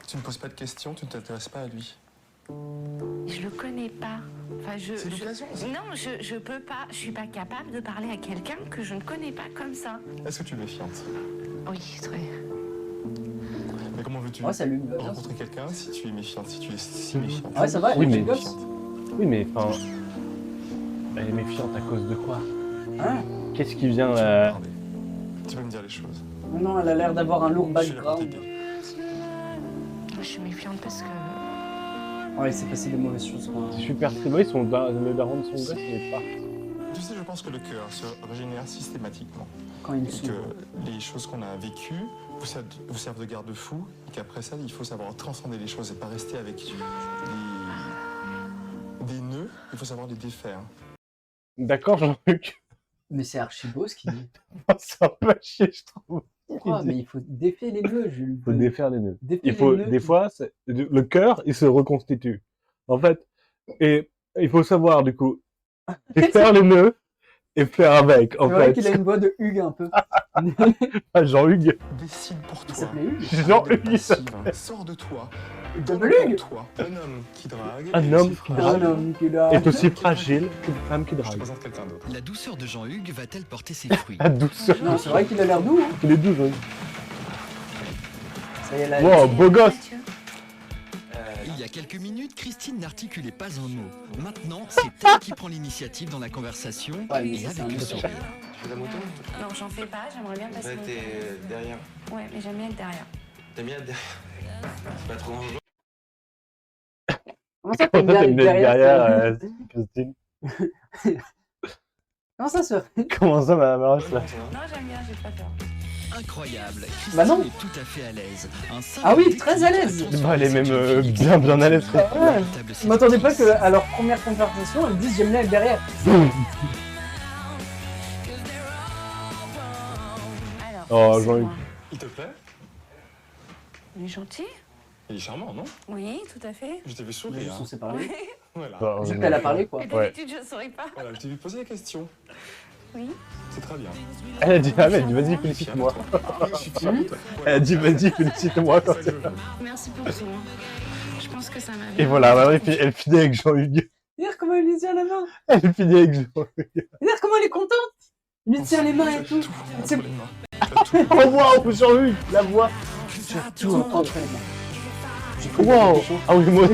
Tu ne poses pas de questions, tu ne t'intéresses pas à lui. Je le connais pas. Enfin, C'est l'occasion, ça. Non, je peux pas. Je suis pas capable de parler à quelqu'un que je ne connais pas comme ça. Est-ce que tu es méfiante? Oui, très. Mais comment veux-tu Ouais, ça lui va bien. rencontrer quelqu'un si tu es méfiante, si tu es si méfiante? Ouais, ça va, Oui, elle est mais- gosse. Oui, mais enfin. Elle est méfiante à cause de quoi? Hein? Qu'est-ce qui vient Tu peux me dire les choses. Non, elle a l'air d'avoir un lourd Je suis là pour background. t'aider. Je suis méfiante parce que. Ouais, il s'est passé des mauvaises choses, quoi. C'est super triste. Le daron de son gosse, il est pas. Tu sais, je pense que le cœur se régénère systématiquement. Quand il Et s'ouvre. que les choses qu'on a vécues vous servent de garde-fou. Et qu'après ça, il faut savoir transcender les choses et pas rester avec des nœuds. Il faut savoir les défaire. D'accord, Jean-Luc. Mais c'est archi beau ce qu'il dit. Ça va chier, je trouve. Pourquoi? Mais il faut défaire les nœuds, Jules. Il faut défaire les nœuds. Défaire Il faut, les nœuds. des fois, le cœur, il se reconstitue. En fait, et il faut savoir, du coup, défaire les nœuds et faire avec, en C'est vrai fait. qu'il a une voix de Hugues un peu. Ah, Jean-Hugues. Décide pour Il toi. s'appelait Hugues. Jean-Hugues, il s'appelle. Sors de toi. Double Hugues. Toi. Un homme qui drague. Un homme qui Un drague homme qui l'a. est aussi fragile qu'une femme qui Je te drague. présente quelqu'un d'autre. La douceur de Jean-Hugues va-t-elle porter ses fruits? La douceur. Non, c'est vrai qu'il a l'air doux. Hein. Il est doux, Jean-Hugues. Ça y est, là. Wow, beau gosse. Il y a quelques minutes, Christine n'articulait pas un mot. Maintenant, c'est elle qui prend l'initiative dans la conversation Ouais, mais et ça, c'est avec un le autre. sourire. Tu fais la moto? Non, j'en fais pas, j'aimerais bien passer. Ouais, mon t'es temps. derrière. Ouais, mais j'aime bien être derrière. T'aimes bien être derrière? C'est pas trop dangereux? Comment ça, Pourquoi t'aimes bien t'aimes être bien derrière derrière, Christine? Comment ça se fait? Comment ça, ma mère, là? Non, j'aime bien, j'ai pas peur. Incroyable, Christine Bah non. est tout à fait à l'aise. Un Ah oui, simple très à l'aise. déclic Bah, elle est même bien à l'aise. Ouais. Je m'attendais pas qu'à leur première conversation, ils disent j'aime bien être derrière. Alors, Oh, c'est Jean-Hugues. moi. Il te plaît? Il est gentil? Il est charmant, non? Oui, tout à fait. Je t'ai vu Ils sourire. sont séparés. Voilà. Bah, Juste qu'elle a parlé, quoi. Et Ouais. d'habitude, je saurais pas. Voilà, je t'ai vu poser la question. Oui. C'est très bien. Elle a dit, ah, mais elle dit, vas-y, félicite-moi. Je suis fier de toi. Elle a dit, vas-y, félicite-moi. C'est ça que je veux. Merci pour tout. Je pense que ça m'a Et bien. voilà, maintenant, elle finit avec Jean-Hugues. Regarde comment il lui tient la main. Elle finit avec Jean-Hugues. Regarde comment elle est contente. Il lui tient les mains et tout. C'est Entre les mains. Oh, waouh, Jean-Hugues, la voix. tout entre les mains. Waouh. Ah oui, moi.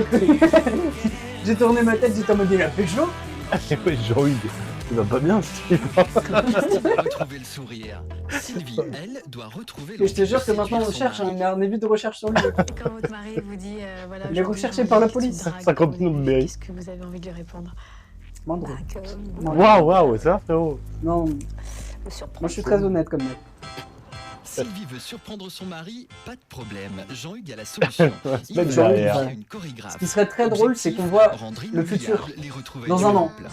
J'ai tourné ma tête, j'étais en mode il a fait chaud. Ah, ouais, Jean-Hugues. Il va pas bien, ce type. Retrouver le sourire. Sylvie, elle, doit retrouver Et je te jure que maintenant on cherche, hein, il y a un début de recherche sur lui. Quand votre mari vous dit voilà. Il est recherché par la police. 50 noms de mairie. Qu'est-ce que vous avez envie de lui répondre? Mandre. Waouh, waouh, ça, frérot. Non, moi je suis très honnête comme mec. Sylvie veut surprendre son mari, pas de problème. Jean-Hugues a la solution. Il mettre va derrière. envoyer une chorégraphe. Ce qui serait très drôle, c'est qu'on voit Rendre le futur inoubliable les retrouvailles dans du un an. couple.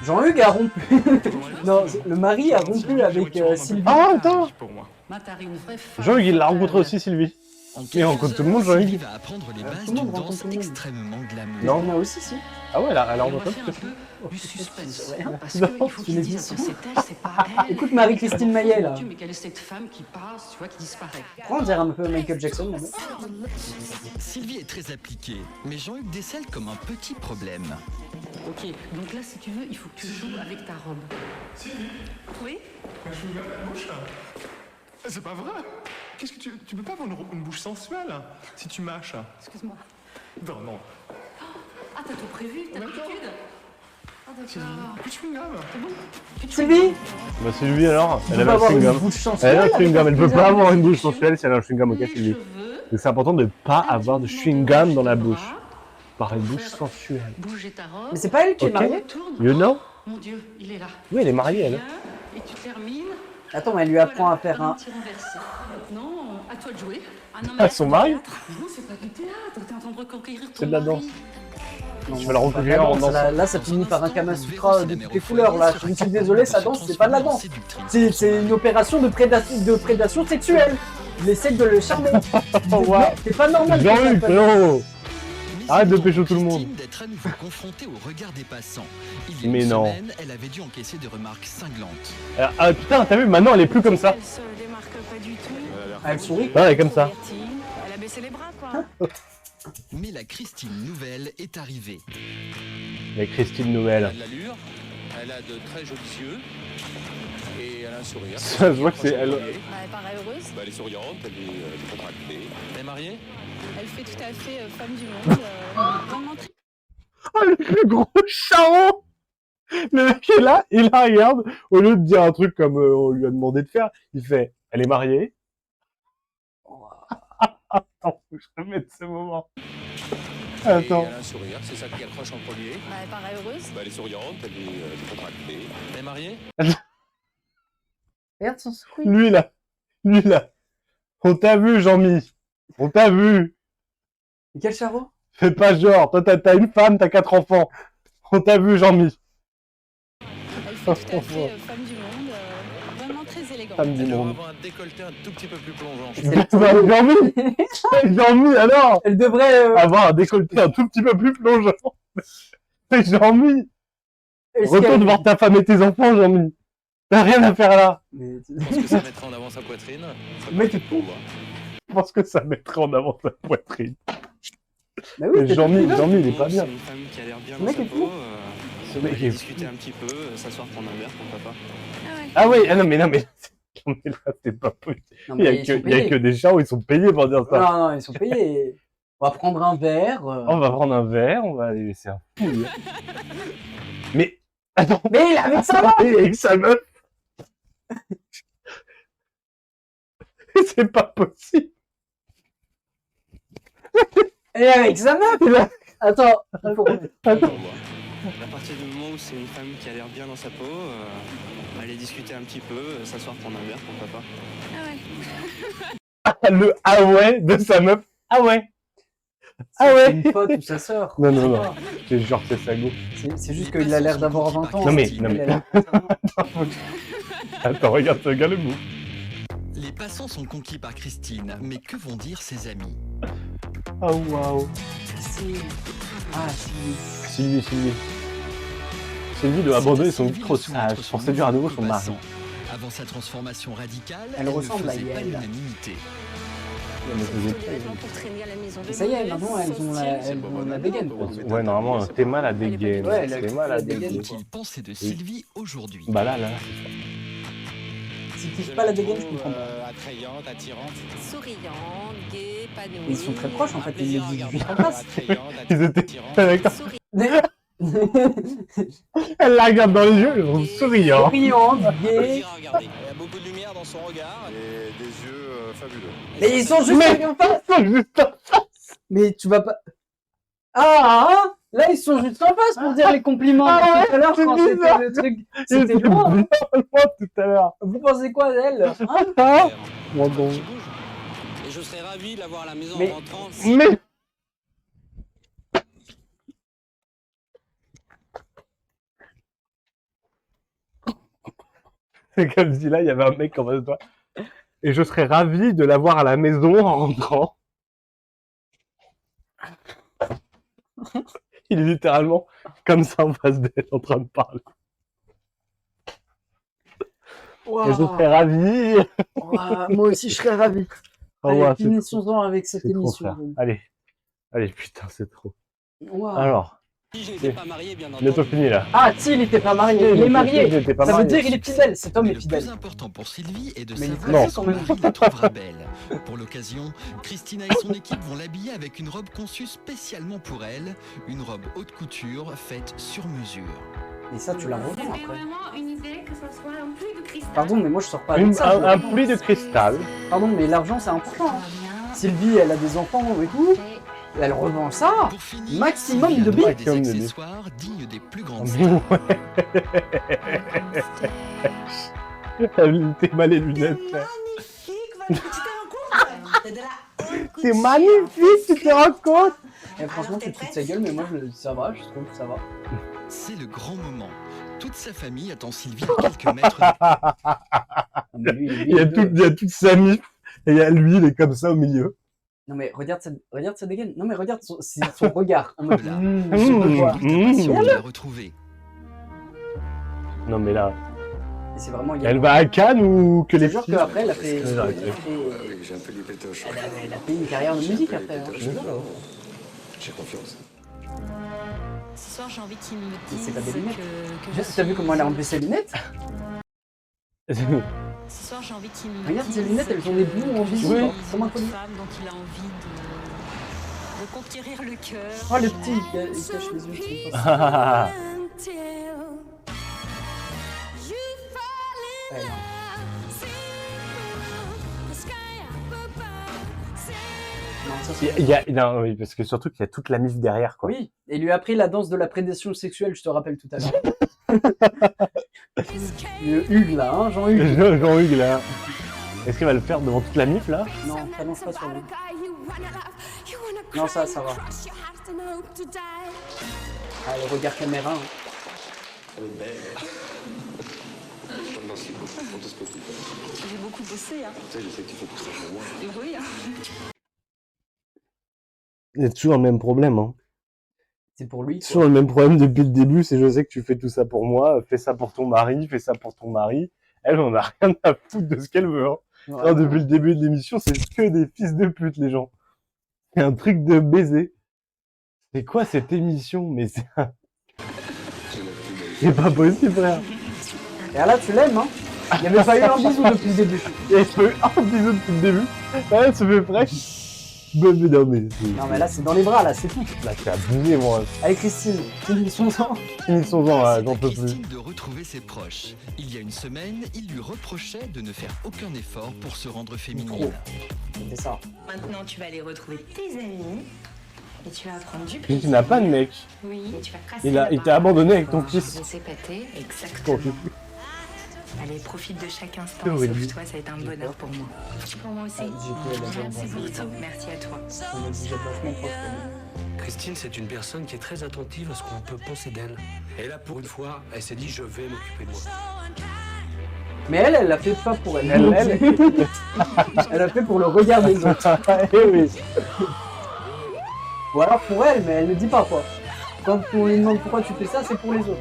Jean-Hugues a rompu. Non, le mari a rompu avec Sylvie. Ah, attends. Pour moi. Jean-Hugues, il l'a rencontré aussi, Sylvie. En Mais quelques on rencontre tout le heures, monde, Jean-Hugues. Sylvie va apprendre les bases tout le monde d'une rencontre danse tout le monde. extrêmement glamour. Non. Moi aussi, si. Ah ouais, elle a rencontré tout le monde. Du suspense. Rien. Parce Non, qu'il faut tu l'as qu'ils dit. disent c'est elle, c'est pas elle. Écoute Marie-Christine Maillet, là. Mais quelle est cette femme qui passe, tu vois, qui disparaît. On dirait un peu Michael Jackson, là. Sylvie est très appliquée, mais Jean-Hugues décèle comme un petit problème. Ok, donc là, si tu veux, il faut que tu joues avec ta robe. Oui. Je suis ouvert la bouche. C'est pas vrai. Qu'est-ce que tu peux pas avoir une bouche sensuelle si tu mâches. Excuse-moi. Non, non. Ah, t'as tout prévu, t'as l'habitude. Ah, d'accord. Plus de chewing-gum. C'est bon. Sylvie. Bah, Sylvie, alors, Tu elle peux avait un avoir une chewing-gum. bouche Elle sensuelle. a un chewing-gum, elle avec peut des pas amis. avoir une bouche sensuelle si elle a un chewing-gum, ok, Sylvie. Donc c'est important de pas avoir de chewing-gum dans la bouche. Par une bouche sensuelle. Bouger ta robe. Mais c'est pas elle qui est Ok. mariée. You know? Mon Dieu, il est là. Oui, elle est mariée, elle. Et tu termines. Attends, mais elle lui apprend à faire un. Petit renversé. Maintenant, à toi de jouer. Ah non, Ah, son mari? Non, c'est pas du théâtre. T'es en train de reconquérir ton C'est de la mari. danse. Non, Tu vas la c'est reconquérir pas de en la danse. dansant. Là, ça finit par un Kama Sutra de toutes les couleurs. Là, je suis désolé, ça danse, c'est pas de la danse. C'est une opération de prédation sexuelle. Il essaie de le charmer. Wow. C'est pas normal. que ça Jean-Hugues, fasse- frérot! Arrête de pécho tout le monde. D'être être à nouveau confrontée au regard des passants. Il y a Mais une non. semaine, elle avait dû encaisser des remarques cinglantes. Ah putain, t'as vu, maintenant elle est plus comme ça. Elle se démarque pas du tout. Elle sourit. Ah, elle est comme ça. Elle a baissé les bras, quoi. Mais la Christine nouvelle est arrivée. La Christine Nouvelle. Elle a de l'allure, elle a de très jolis yeux et elle a un sourire. Ça, je vois que c'est elle. Elle paraît heureuse. Elle est souriante, elle est contractée. Elle est mariée? Elle fait tout à fait femme du monde. Vraiment très... Oh, le plus gros charron. Le mec est là, il la regarde, au lieu de dire un truc comme on lui a demandé de faire, il fait « Elle est mariée ?» Attends, faut que je remette ce moment. Attends. Et elle a un sourire, c'est ça qui accroche en premier. Elle paraît heureuse. Elle est souriante, elle est contractée. Elle est mariée? Regarde son sourire. Lui là. On t'a vu, Jean-Mi. On t'a vu. Et quel charreau? Fais pas genre, toi t'as une femme, t'as 4 enfants. On t'a vu, Jean-Mi. Elle fait tout à fait femme du monde. Vraiment très élégante. Femme du Elle doit monde. avoir un décolleté un tout petit peu plus plongeant. Jean-Mi, Jean-Mi, alors. Elle devrait avoir un décolleté un tout petit peu plus plongeant. Jean-Mi. Retourne voir ta femme et tes enfants, Jean-Mi. T'as rien à faire là. Est-ce que ça mettrait en avant sa poitrine? Mais t'es fou. Je pense que ça mettrait en avant sa poitrine. Bah oui, Mais Jean-Mi, il est pas bien. C'est une femme qui a l'air bien Ce dans mec sa est fou. peau. Ce mec est fou. Discuter un petit peu, s'asseoir prendre un verre, pourquoi pas. Ah oui, ah non mais non mais là c'est pas possible. Non, Il y a mais ils sont que, il y a payés. que des gens où ils sont payés pour dire ça. Non, non, ils sont payés. On va prendre un verre. On va prendre un verre, on va aller laisser un fou. Mais attends. Mais il est avec sa meuf. Avec sa meuf. C'est pas possible. Et avec sa meuf. Attends, il faut remettre. Attends. À partir du moment où c'est une femme qui a l'air bien dans sa peau, aller discuter un petit peu, s'asseoir prendre un verre, pourquoi pas. Ah, le ah ouais de sa meuf. Ah ouais. Ah ouais. C'est une pote ou sa sœur. Non, non, non. C'est genre c'est sa go. C'est juste qu'il a l'air d'avoir 20 ans. Non mais, Il non a mais. l'air- Attends, regarde ce gars le bout. Les passants sont conquis par Christine, mais que vont dire ses amis? Oh waouh. Ah, si. Sylvie doit abandonner son Sylvie trop le soumet sage entre pour son séduire à nouveau nouveau son mari. passant. Avant sa transformation radicale, Elle ne ressemble à faisait pas Yael. l'unanimité. Et ça y est, maintenant elles ont la dégaine. Quoi. Ouais, normalement, t'es mal à dégaine. Ouais, T'es mal à dégaine. Qu'est-il pensait de Sylvie aujourd'hui? Bah là. Si tu kiffes pas la dégaine, je comprends pas. Attrayante, attirante. Souriante, gaie, épanouie. Ils sont très proches en fait, ils le disent en face. Ils étaient avec Elle la regarde dans les yeux, ils sont souriants. Souriante, gay. Il y a beaucoup de lumière dans son regard et des yeux fabuleux. Mais ils sont juste en face. Mais tu vas pas. Ah, là ils sont juste en face pour dire les compliments. Ah ouais, tout à l'heure, c'est quand c'était bizarre. le truc, C'était c'était loin. loin tout à l'heure. Vous pensez quoi d'elle hein? Moi bon. Et je serais ravi de la voir à la maison Mais- en rentrant. Mais. C'est comme si là, il y avait un mec en face de toi. Et je serais ravi de l'avoir à la maison en rentrant. Il est littéralement comme ça en face d'elle, en train de parler. Wow. Et je serais ravi. Wow, moi aussi je serais ravi. Oh, Allez, ouais, c'est finissons-en avec cette c'est trop, émission. frère. Allez, putain, c'est trop. Wow. Alors, Si je n'étais pas marié, bien entendu. bientôt fini là. Ah, si, il était pas marié. Il est marié. Il était pas Ça veut marié. dire qu'il est fidèle. Cet homme Mais est le fidèle. plus important pour Sylvie est de Mais il est savoir très si quand son même. mari la trouvera belle. Pour l'occasion, Christina et son équipe vont l'habiller avec une robe conçue spécialement pour elle, une robe haute couture faite sur mesure. Et ça, tu la revends C'était après. vraiment une idée que ce soit un pluie de cristal. Pardon, mais moi je sors pas avec ça. Un pluie de cristal. Pardon, mais l'argent c'est important. hein. Sylvie, elle a des enfants et tout. Elle revend ça. Pour finir, Maximum Sylvie de a droit à billes. des Maximum de billes. accessoires dignes des plus grandes Mais stars. ouais. T'es mal les lunettes. là. Magnifique, votre petite rencontre. C'est de la haute C'est couture. magnifique, tu te rends compte? Et franchement, tu te fous de sa gueule, mais moi ça va, je trouve que ça va. C'est le grand moment. Toute sa famille attend Sylvie à quelques mètres de Ah, mais lui, Il y a toute sa mif et il y a lui, il est comme ça au milieu. Non mais regarde sa dégaine. Non mais regarde son regard. En mode, Là, je te vois. impatient de la retrouver. Non mais là, Et c'est vraiment. elle va à Cannes ou que Je les te jure petits qu'après, elle a fait. Ouais, j'arrête. J'ai un peu du pétoche. Elle a fait une carrière de musique après. Hein. J'ai confiance. Ce soir, j'ai envie qu'il me C'est dise pas des lunettes. que T'as vu comment elle a enlevé ses lunettes? Ce soir, j'ai envie qu'il me Regarde dise ses lunettes, elles ont des bouts en visu. qu'il Comme un est une collier. femme dont il a envie de conquérir le cœur. Oh le petit, il cache les yeux. Ah, Ouais, non. Non, ça, c'est- non, oui, parce que surtout qu'il y a toute la mif derrière, quoi. Oui, et lui a appris la danse de la prédation sexuelle, je te rappelle tout à l'heure. Le Hugues là, hein, Jean-Hugues. Jean-Hugues, là. Est-ce qu'il va le faire devant toute la mif, là? Non, t'annonce pas sur lui. Non, ça va. Ah, le regard caméra. Hein. Merci beaucoup pour tout ce que tu fais. J'ai beaucoup bossé, hein. Tu sais, je sais que tu fais tout ça pour moi. Oui, hein. Il y a toujours le même problème, hein. C'est pour lui. Toujours le même problème depuis le début, c'est je sais que tu fais tout ça pour moi, fais ça pour ton mari, fais ça pour ton mari. Elle, on a rien à foutre de ce qu'elle veut, hein. Ouais. Alors, depuis le début de l'émission, c'est que des fils de pute, les gens. C'est un truc de baiser. C'est quoi cette émission? Mais c'est pas possible, frère. Et là, tu l'aimes, hein. Il n'y avait pas eu un bisou depuis le début. Il y a pas eu un bisou depuis le début. Ouais, elle se fait fraîche. Mais non, mais... Non, mais là, c'est dans les bras, là, c'est tout. Là, c'est abusé, moi. Allez, Christine, finissons-en. Finissons-en, là, j'en peux plus. Christine de retrouver ses proches. Il y a une semaine, il lui reprochait de ne faire aucun effort pour se rendre féminine. C'était ça. Maintenant, tu vas aller retrouver tes amis et tu vas apprendre du Tu n'as pas de mec. Oui, et tu vas casser Il t'a abandonné avec ton fils. laisser pâter, Ton exactement. fils. Allez, profite de chaque instant, C'est horrible. sauf toi, ça va être un bonheur pour moi. Pour moi aussi. Merci pour tout. Merci à toi. Christine, c'est une personne qui est très attentive à ce qu'on peut penser d'elle. Et là, pour une fois, elle s'est dit, je vais m'occuper de moi. Mais elle l'a fait pas pour elle. Elle l'a fait pour le regard des autres. Eh oui. Ou alors pour elle, mais elle ne dit pas quoi. Quand on lui demande pourquoi tu fais ça, c'est pour les autres.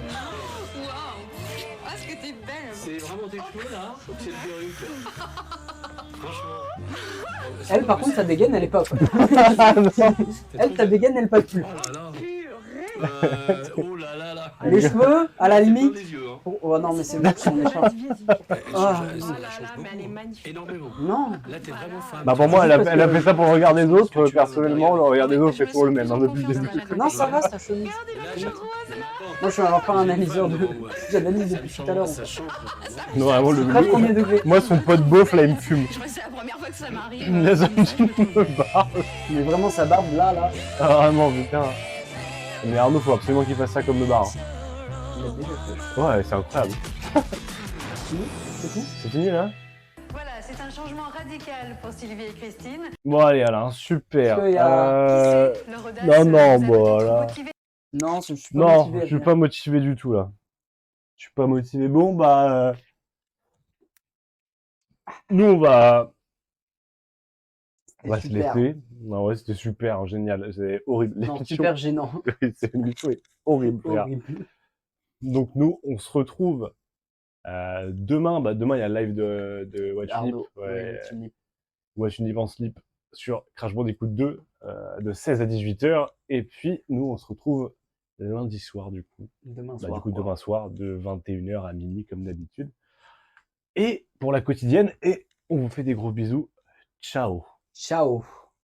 Ah, ce que t'es belle. C'est vraiment tes cheveux, là? Ou c'est le perruque? Franchement. Elle, par contre, sa dégaine, elle est pas. Elle, ta dégaine, elle passe plus. Oh là là là. Les cheveux, à la limite. Dans les yeux, hein. Oh non, mais c'est bon, son écharpe. Ah. Ça change beaucoup. Énormément. Non. Là, t'es vraiment femme. Bah pour moi, elle a fait ça pour le regard des autres. Personnellement, le regard des autres, c'est toujours le même, hein, depuis le début. Non, ça va, sa chemise. Moi, je suis enfin un analyseur de. J'analyse depuis tout à l'heure. Non, vraiment, Très premier degré. Moi, son pote beauf, là, il me fume. Je crois que c'est la première fois que ça Il m'arrive. me laisse un petit peu de barbe. Mais vraiment, sa barbe, là. Ah, vraiment, putain. Mais Arnaud, faut absolument qu'il fasse ça comme le bar. Il a déjà fait. Ouais, c'est incroyable. C'est tout. C'est fini, là? Voilà, c'est un changement radical pour Sylvie et Christine. Bon, allez, Alain, super. Parce qu'il y a- Non, voilà. Non, je suis pas Non, motivé. je suis pas motivé du tout, là. Je suis pas motivé. Bon, bah... Nous, on va se super. laisser. Non, ouais, c'était super, génial. C'est horrible. Non, L'émission- super gênant. C'est une émission horrible, frère. Horrible. Donc, nous, on se retrouve demain. Bah, demain, il y a le live de Watch Nip. Arnaud, Ouais. Watch Nip. Watch Nip en slip sur Crash Bandicoot 2 de 16 à 18h. Et puis, nous, on se retrouve lundi soir, du coup. Demain Bah, soir. du coup, quoi. demain soir, de 21h à minuit, comme d'habitude. Et pour la quotidienne, et on vous fait des gros bisous. Ciao. Ciao.